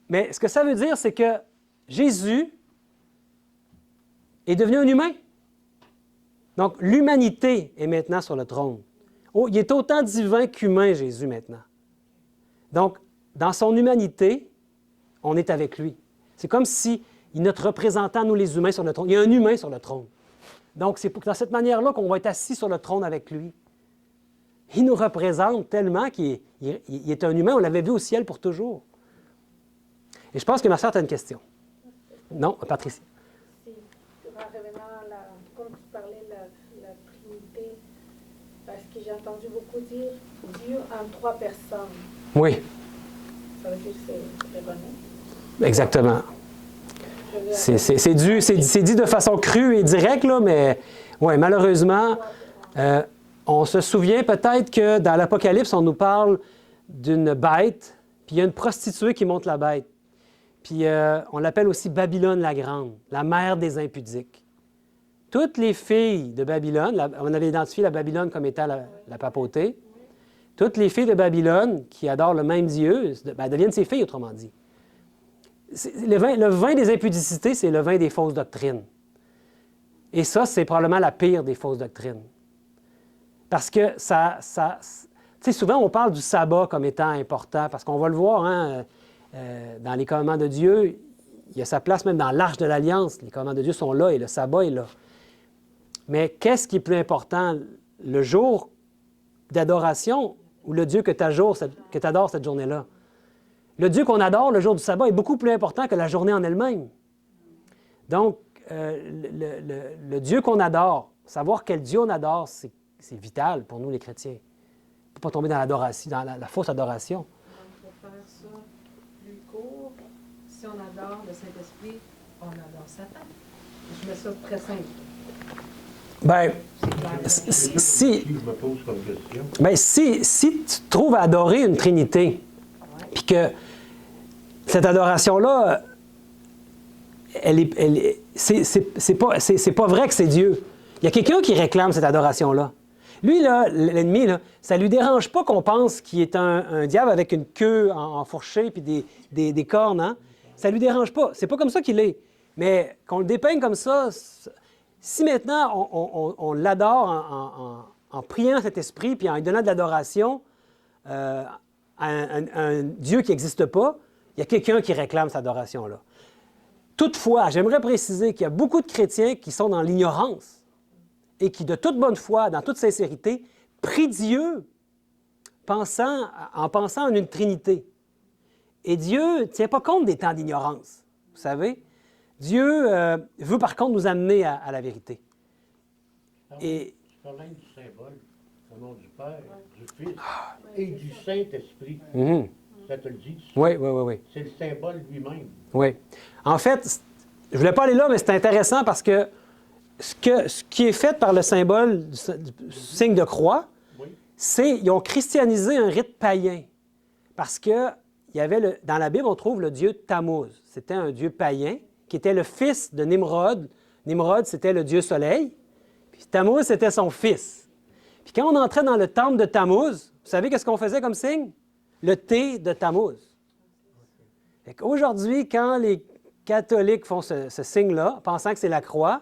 Mais ce que ça veut dire, c'est que Jésus est devenu un humain. Donc, l'humanité est maintenant sur le trône. Oh, il est autant divin qu'humain, Jésus, maintenant. Donc, dans son humanité, on est avec lui. C'est comme si il est notre représentant, nous les humains, sur le trône. Il y a un humain sur le trône. Donc, c'est dans cette manière-là qu'on va être assis sur le trône avec lui. Il nous représente tellement qu'il est un humain. On l'avait vu au ciel pour toujours. Et je pense que ma soeur a une question. Non, Patricia. En revenant comme tu parlais de la Trinité, parce que j'ai entendu beaucoup dire Dieu en trois personnes. Oui. Ça veut dire que c'est erroné. Exactement. C'est dit de façon crue et directe, là, mais ouais, malheureusement, on se souvient peut-être que dans l'Apocalypse, on nous parle d'une bête, puis il y a une prostituée qui monte la bête. Puis on l'appelle aussi Babylone la Grande, la mère des impudiques. Toutes les filles de Babylone, on avait identifié la Babylone comme étant la papauté, toutes les filles de Babylone qui adorent le même Dieu, deviennent ses filles, autrement dit. Le vin des impudicités, c'est le vin des fausses doctrines. Et ça, c'est probablement la pire des fausses doctrines. Parce que tu sais, souvent, on parle du sabbat comme étant important, parce qu'on va le voir, hein, dans les commandements de Dieu, il y a sa place même dans l'Arche de l'Alliance. Les commandements de Dieu sont là et le sabbat est là. Mais qu'est-ce qui est plus important, le jour d'adoration ou le Dieu que tu adores cette journée-là? Le Dieu qu'on adore le jour du sabbat est beaucoup plus important que la journée en elle-même. Donc, le Dieu qu'on adore, savoir quel Dieu on adore, c'est vital pour nous les chrétiens. On ne peut pas tomber dans l'adoration, dans la fausse adoration. Donc, pour faire ça plus court, si on adore le Saint-Esprit, on adore Satan. Je mets ça très simple. Ben, C'est clair. si, Je me pose comme question. ben, si tu trouves à adorer une Trinité, puis que cette adoration-là, c'est pas vrai que c'est Dieu. Il y a quelqu'un qui réclame cette adoration-là. Lui, là, l'ennemi, là, ça lui dérange pas qu'on pense qu'il est un diable avec une queue enfourchée puis des cornes. Hein? Ça lui dérange pas. C'est pas comme ça qu'il est. Mais qu'on le dépeigne comme ça, si maintenant on l'adore en priant cet esprit puis en lui donnant de l'adoration à un Dieu qui n'existe pas, il y a quelqu'un qui réclame cette adoration-là. Toutefois, j'aimerais préciser qu'il y a beaucoup de chrétiens qui sont dans l'ignorance et qui, de toute bonne foi, dans toute sincérité, prient Dieu en pensant en une Trinité. Et Dieu ne tient pas compte des temps d'ignorance, vous savez. Dieu veut par contre nous amener à la vérité. Et Tu parles même du symbole, au nom du Père, du Fils et du Saint-Esprit. mhm. Ça te le dit? Oui, oui, oui, oui. C'est le symbole lui-même. Oui. En fait, je ne voulais pas aller là, mais c'est intéressant parce que ce qui est fait par le symbole du signe de croix, Oui. c'est qu'ils ont christianisé un rite païen. Parce que il y avait dans la Bible, on trouve le dieu Tammuz. C'était un dieu païen qui était le fils de Nimrod. Nimrod, c'était le dieu soleil. Puis Tammuz, c'était son fils. Puis quand on entrait dans le temple de Tammuz, vous savez qu'est-ce qu'on faisait comme signe? Le thé de Tammuz. Aujourd'hui, quand les catholiques font ce signe-là, pensant que c'est la croix,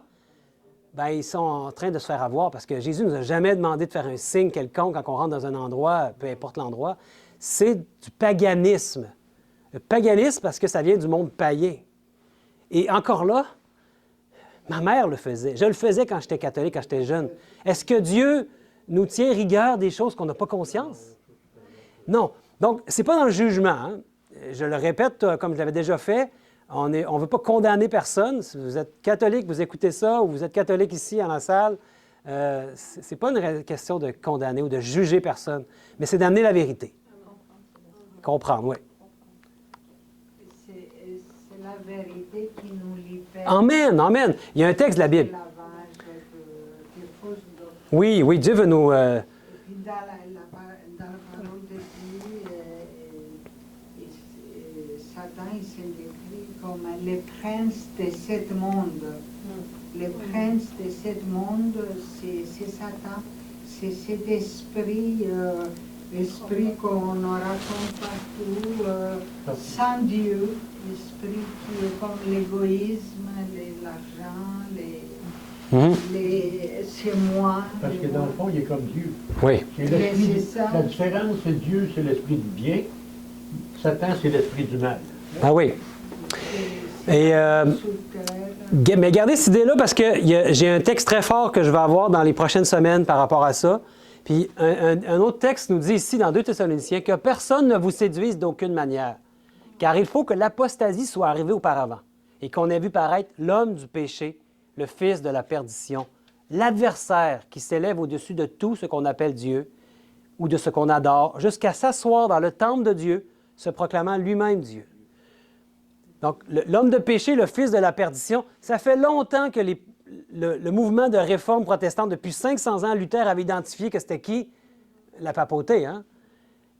ben, ils sont en train de se faire avoir parce que Jésus ne nous a jamais demandé de faire un signe quelconque quand on rentre dans un endroit, peu importe l'endroit. C'est du paganisme. Le paganisme, parce que ça vient du monde païen. Et encore là, ma mère le faisait. Je le faisais quand j'étais catholique, quand j'étais jeune. Est-ce que Dieu nous tient rigueur des choses qu'on n'a pas conscience? Non. Donc, ce n'est pas dans le jugement. Hein? Je le répète, comme je l'avais déjà fait, on ne veut pas condamner personne. Si vous êtes catholique, vous écoutez ça, ou vous êtes catholique ici dans la salle, ce n'est pas une question de condamner ou de juger personne, mais c'est d'amener la vérité. Comprendre, oui. C'est la vérité qui nous libère. Amen, amen. Il y a un texte de la Bible. Lavage de fausses doctrines. Oui, oui, Dieu veut nous... Et puis dans la parole de Dieu, Satan il s'est décrit comme le prince de ce monde. Le prince de ce monde, c'est Satan. C'est cet esprit, esprit qu'on aura comme partout, sans Dieu, l'esprit qui est comme l'égoïsme, l'argent, c'est moi. Parce que dans le fond, il est comme Dieu. Oui. C'est l'esprit Mais c'est ça. La différence, c'est Dieu, c'est l'esprit du bien. Satan, c'est l'esprit du mal. Ah oui. Et, mais gardez cette idée-là parce que j'ai un texte très fort que je vais avoir dans les prochaines semaines par rapport à ça. Puis un autre texte nous dit ici dans 2 Thessaloniciens que personne ne vous séduise d'aucune manière, car il faut que l'apostasie soit arrivée auparavant et qu'on ait vu paraître l'homme du péché, le fils de la perdition, l'adversaire qui s'élève au-dessus de tout ce qu'on appelle Dieu ou de ce qu'on adore, jusqu'à s'asseoir dans le temple de Dieu, se proclamant lui-même Dieu. Donc, l'homme de péché, le fils de la perdition, ça fait longtemps que le mouvement de réforme protestante, depuis 500 ans, Luther avait identifié que c'était qui? La papauté, hein?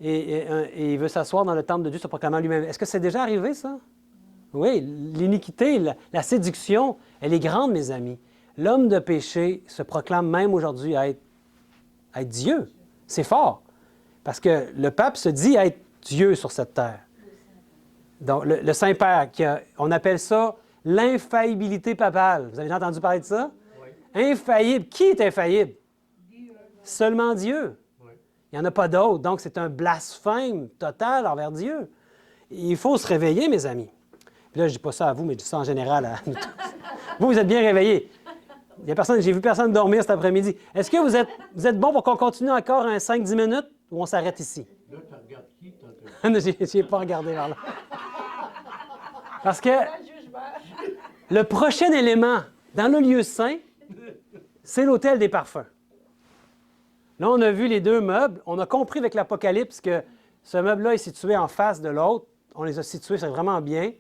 Et il veut s'asseoir dans le temple de Dieu, se proclamant lui-même. Est-ce que c'est déjà arrivé, ça? Oui, l'iniquité, la séduction, elle est grande, mes amis. L'homme de péché se proclame même aujourd'hui à être Dieu. C'est fort, parce que le pape se dit être Dieu sur cette terre. Donc, le Saint-Père, on appelle ça l'infaillibilité papale. Vous avez déjà entendu parler de ça? Oui. Infaillible. Qui est infaillible? Dieu. Seulement Dieu. Oui. Il n'y en a pas d'autre. Donc, c'est un blasphème total envers Dieu. Il faut se réveiller, mes amis. Puis là, je ne dis pas ça à vous, mais je dis ça en général à nous tous. Vous êtes bien réveillés. J'ai vu personne dormir cet après-midi. Est-ce que vous êtes bon pour qu'on continue encore 5-10 minutes ou on s'arrête ici? Là, tu regardes qui? Je n'ai pas regardé vers là. Parce que le prochain élément dans le lieu saint, c'est l'autel des parfums. Là, on a vu les 2 meubles. On a compris avec l'Apocalypse que ce meuble-là est situé en face de l'autre. On les a situés, c'est vraiment bien.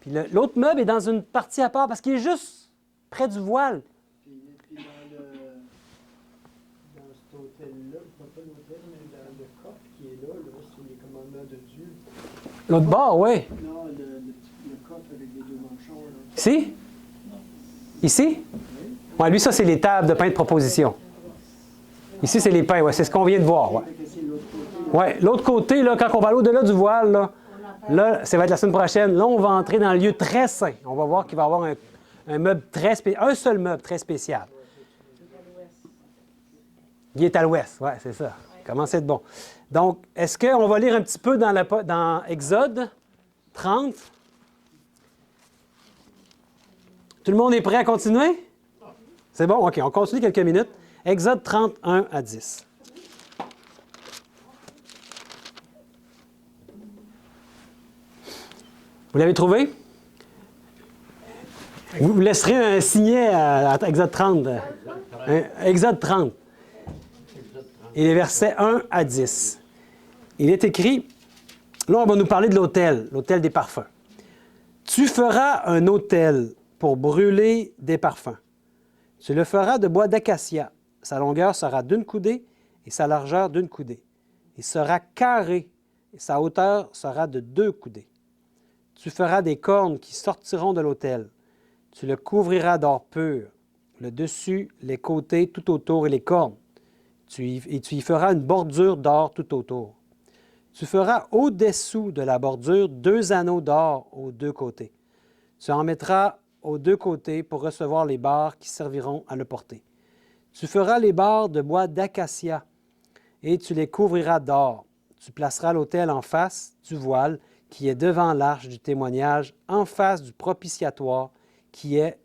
Puis l'autre meuble est dans une partie à part parce qu'il est juste près du voile. Puis dans cet hôtel-là, pas l'hôtel, mais dans le coffre qui est là, c'est les commandements de Dieu. L'autre bord, oui. Non, le coffre avec les deux manchons. Là. Ici? Ici? Oui, lui, ça, c'est les tables de pain de proposition. Ici, c'est les pains, ouais, c'est ce qu'on vient de voir. Ouais. Ouais, l'autre côté, là, quand on va aller au-delà du voile, là, ça va être la semaine prochaine. Là, on va entrer dans un lieu très saint. On va voir qu'il va y avoir un meuble très spécial, un seul meuble très spécial. Il est à l'ouest, oui, c'est ça. Commencez de bon. Donc, est-ce qu'on va lire un petit peu dans Exode 30? Tout le monde est prêt à continuer? C'est bon? OK, on continue quelques minutes. Exode 30, 1 à 10. Vous l'avez trouvé? Vous laisserez un signet à Exode 30. Exode 30. Et les versets 1 à 10. Il est écrit, là on va nous parler de l'autel des parfums. Tu feras un autel pour brûler des parfums. Tu le feras de bois d'acacia. Sa longueur sera d'une coudée et sa largeur d'une coudée. Il sera carré et sa hauteur sera de 2 coudées. Tu feras des cornes qui sortiront de l'autel. Tu le couvriras d'or pur, le dessus, les côtés, tout autour et les cornes. Tu y feras une bordure d'or tout autour. Tu feras au-dessous de la bordure 2 anneaux d'or aux 2 côtés. Tu en mettras aux 2 côtés pour recevoir les barres qui serviront à le porter. Tu feras les barres de bois d'acacia et tu les couvriras d'or. Tu placeras l'autel en face du voile qui est devant l'arche du témoignage, en face du propitiatoire qui est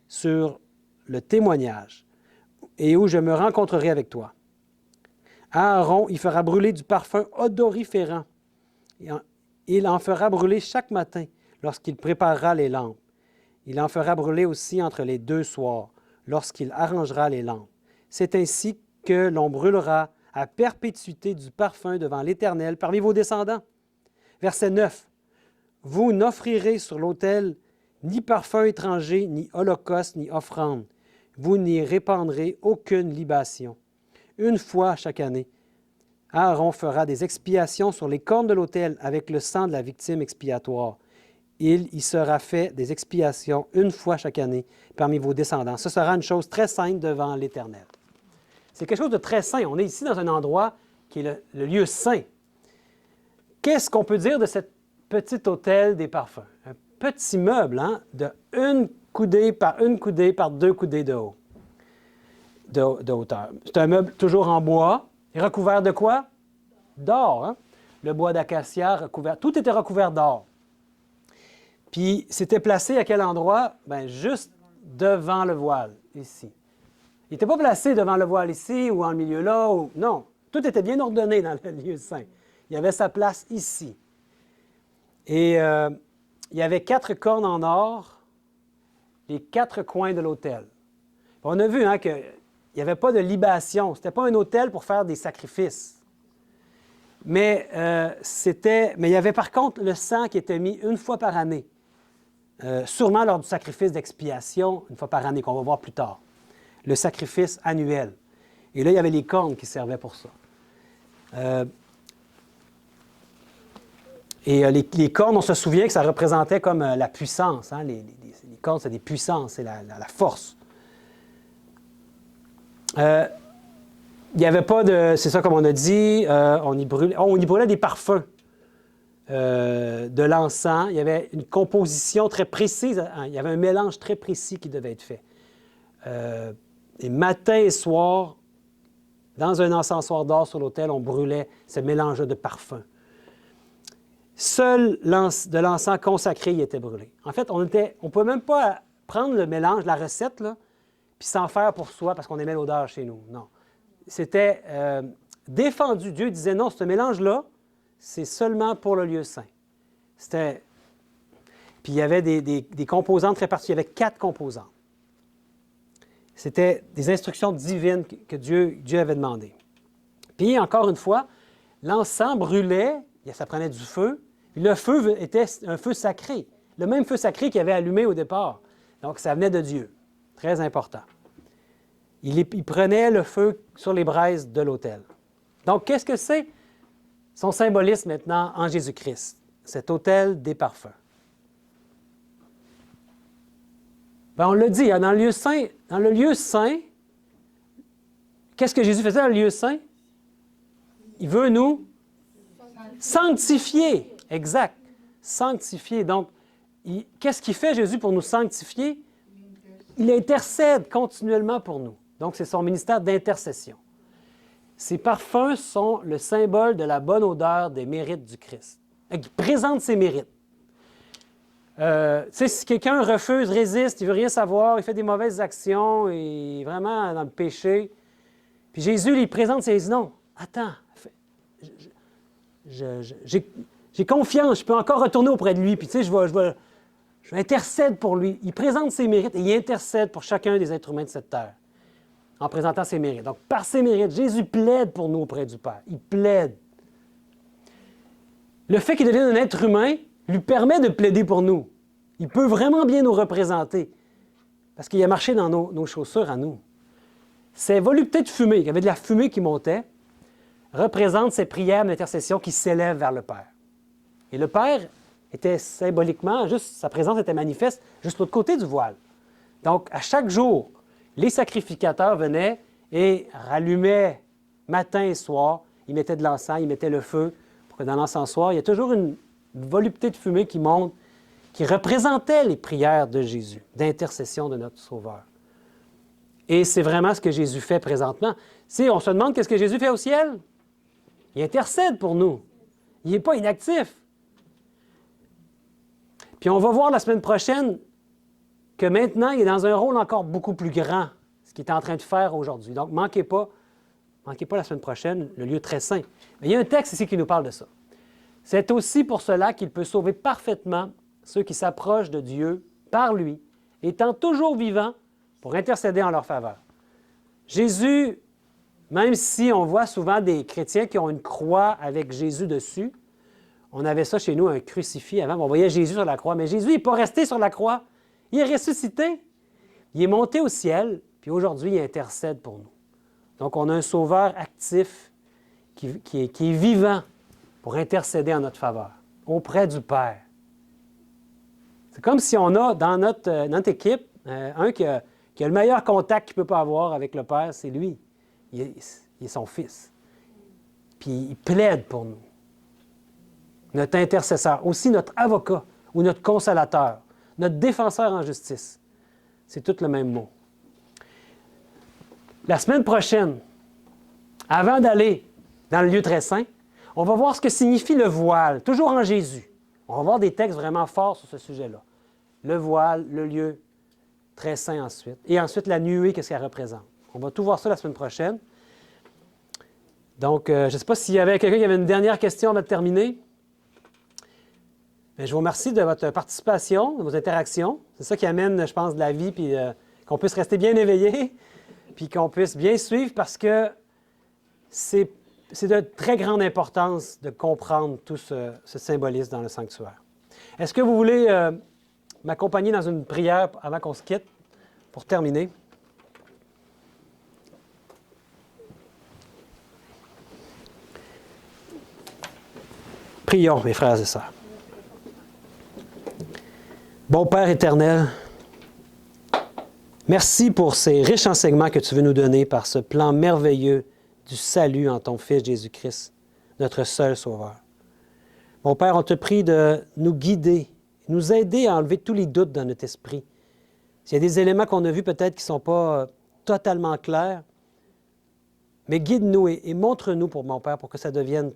sur le témoignage et où je me rencontrerai avec toi. Aaron y fera brûler du parfum odoriférant. Il en fera brûler chaque matin lorsqu'il préparera les lampes. Il en fera brûler aussi entre les 2 soirs, lorsqu'il arrangera les lampes. C'est ainsi que l'on brûlera à perpétuité du parfum devant l'Éternel parmi vos descendants. Verset 9. Vous n'offrirez sur l'autel ni parfum étranger, ni holocauste, ni offrande. Vous n'y répandrez aucune libation. Une fois chaque année, Aaron fera des expiations sur les cornes de l'autel avec le sang de la victime expiatoire. Il y sera fait des expiations une fois chaque année parmi vos descendants. Ce sera une chose très sainte devant l'Éternel. C'est quelque chose de très saint. On est ici dans un endroit qui est le lieu saint. Qu'est-ce qu'on peut dire de cet petit autel des parfums? Un petit meuble, hein, de 1 coudée par 2 coudées de haut, de hauteur. C'est un meuble toujours en bois, recouvert de quoi? D'or. Hein? Le bois d'acacia recouvert, tout était recouvert d'or. Puis, c'était placé à quel endroit? Bien, juste devant le voile, ici. Il n'était pas placé devant le voile ici ou en milieu là. Non, tout était bien ordonné dans le lieu saint. Il y avait sa place ici. Et il y avait 4 cornes en or, les 4 coins de l'autel. On a vu hein, qu'il n'y avait pas de libation. Ce n'était pas un autel pour faire des sacrifices. Mais il y avait par contre le sang qui était mis une fois par année. Sûrement lors du sacrifice d'expiation, une fois par année, qu'on va voir plus tard. Le sacrifice annuel. Et là, il y avait les cornes qui servaient pour ça. Les cornes, on se souvient que ça représentait comme la puissance. Hein? Les cornes, c'est des puissances, c'est la force. Il n'y avait pas de... C'est ça comme on a dit, on y brûlait des parfums. De l'encens. Il y avait une composition très précise. Il y avait un mélange très précis qui devait être fait. Et matin et soir, dans un encensoir d'or sur l'autel, on brûlait ce mélange de parfums. Seul de l'encens consacré y était brûlé. En fait, on ne pouvait même pas prendre le mélange, la recette, là, puis s'en faire pour soi parce qu'on aimait l'odeur chez nous. Non. C'était défendu. Dieu disait non, ce mélange-là, c'est seulement pour le lieu saint. Puis il y avait des composantes très particulières. Il y avait 4 composantes. C'était des instructions divines que Dieu avait demandées. Puis, encore une fois, l'encens brûlait, ça prenait du feu, puis le feu était un feu sacré. le même feu sacré qu'il avait allumé au départ. Donc, ça venait de Dieu. Très important. Il prenait le feu sur les braises de l'autel. Donc, qu'est-ce que c'est son symbolisme maintenant en Jésus-Christ? Cet autel des parfums. Bien, on le dit, hein, dans le lieu saint, qu'est-ce que Jésus faisait dans le lieu saint? Il veut nous sanctifier. Exact. Sanctifier. Donc, qu'est-ce qu'il fait Jésus pour nous sanctifier? Il intercède continuellement pour nous. Donc, c'est son ministère d'intercession. Ces parfums sont le symbole de la bonne odeur des mérites du Christ. Il présente ses mérites. Si quelqu'un refuse, résiste, il ne veut rien savoir, il fait des mauvaises actions, il est vraiment dans le péché, puis Jésus lui présente, il dit non, attends, j'ai confiance, je peux encore retourner auprès de lui, puis tu sais, je intercède pour lui. Il présente ses mérites et il intercède pour chacun des êtres humains de cette terre, en présentant ses mérites. Donc, par ses mérites, Jésus plaide pour nous auprès du Père. Il plaide. Le fait qu'il devienne un être humain lui permet de plaider pour nous. Il peut vraiment bien nous représenter parce qu'il a marché dans nos chaussures à nous. Ces voluptés de fumée, il y avait de la fumée qui montait, représentent ces prières d'intercession qui s'élèvent vers le Père. Et le Père était symboliquement, sa présence était manifeste juste de l'autre côté du voile. Donc, à chaque jour, les sacrificateurs venaient et rallumaient matin et soir. Ils mettaient de l'encens, ils mettaient le feu pour que dans l'encensoir, il y a toujours une volupté de fumée qui monte, qui représentait les prières de Jésus, d'intercession de notre Sauveur. Et c'est vraiment ce que Jésus fait présentement. Si on se demande qu'est-ce que Jésus fait au ciel, il intercède pour nous. Il n'est pas inactif. Puis on va voir la semaine prochaine que maintenant, il est dans un rôle encore beaucoup plus grand, ce qu'il est en train de faire aujourd'hui. Donc, manquez pas la semaine prochaine, le lieu très saint. Mais il y a un texte ici qui nous parle de ça. C'est aussi pour cela qu'il peut sauver parfaitement ceux qui s'approchent de Dieu par lui, étant toujours vivant pour intercéder en leur faveur. Jésus, même si on voit souvent des chrétiens qui ont une croix avec Jésus dessus, on avait ça chez nous, un crucifix avant, on voyait Jésus sur la croix, mais Jésus n'est pas resté sur la croix, il est ressuscité, il est monté au ciel, puis aujourd'hui, il intercède pour nous. Donc, on a un sauveur actif qui est vivant pour intercéder en notre faveur, auprès du Père. C'est comme si on a dans notre équipe un qui a le meilleur contact qu'il ne peut pas avoir avec le Père, c'est lui. Il est son Fils. Puis il plaide pour nous. Notre intercesseur, aussi notre avocat ou notre consolateur, notre défenseur en justice. C'est tout le même mot. La semaine prochaine, avant d'aller dans le lieu très saint, on va voir ce que signifie le voile, toujours en Jésus. On va voir des textes vraiment forts sur ce sujet-là. Le voile, le lieu très saint ensuite. Et ensuite, la nuée, qu'est-ce qu'elle représente. On va tout voir ça la semaine prochaine. Donc, je ne sais pas s'il y avait quelqu'un qui avait une dernière question avant de terminer. Mais je vous remercie de votre participation, de vos interactions. C'est ça qui amène, je pense, de la vie, puis qu'on puisse rester bien éveillé, puis qu'on puisse bien suivre, parce que c'est de très grande importance de comprendre tout ce symbolisme dans le sanctuaire. Est-ce que vous voulez m'accompagner dans une prière avant qu'on se quitte, pour terminer? Prions, mes frères et sœurs. Bon Père éternel, merci pour ces riches enseignements que tu veux nous donner par ce plan merveilleux du salut en ton Fils Jésus-Christ, notre seul Sauveur. Mon Père, on te prie de nous guider, nous aider à enlever tous les doutes dans notre esprit. S'il y a des éléments qu'on a vus peut-être qui ne sont pas totalement clairs, mais guide-nous et montre-nous, pour mon Père, pour que ça devienne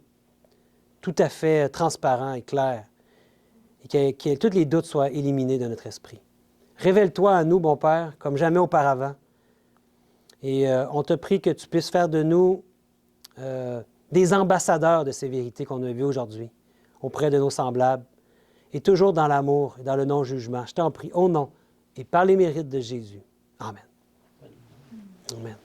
tout à fait transparent et clair, et que tous les doutes soient éliminés de notre esprit. Révèle-toi à nous, bon Père, comme jamais auparavant. Et on te prie que tu puisses faire de nous des ambassadeurs de ces vérités qu'on a vues aujourd'hui, auprès de nos semblables, et toujours dans l'amour et dans le non-jugement. Je t'en prie, au nom et par les mérites de Jésus. Amen. Amen.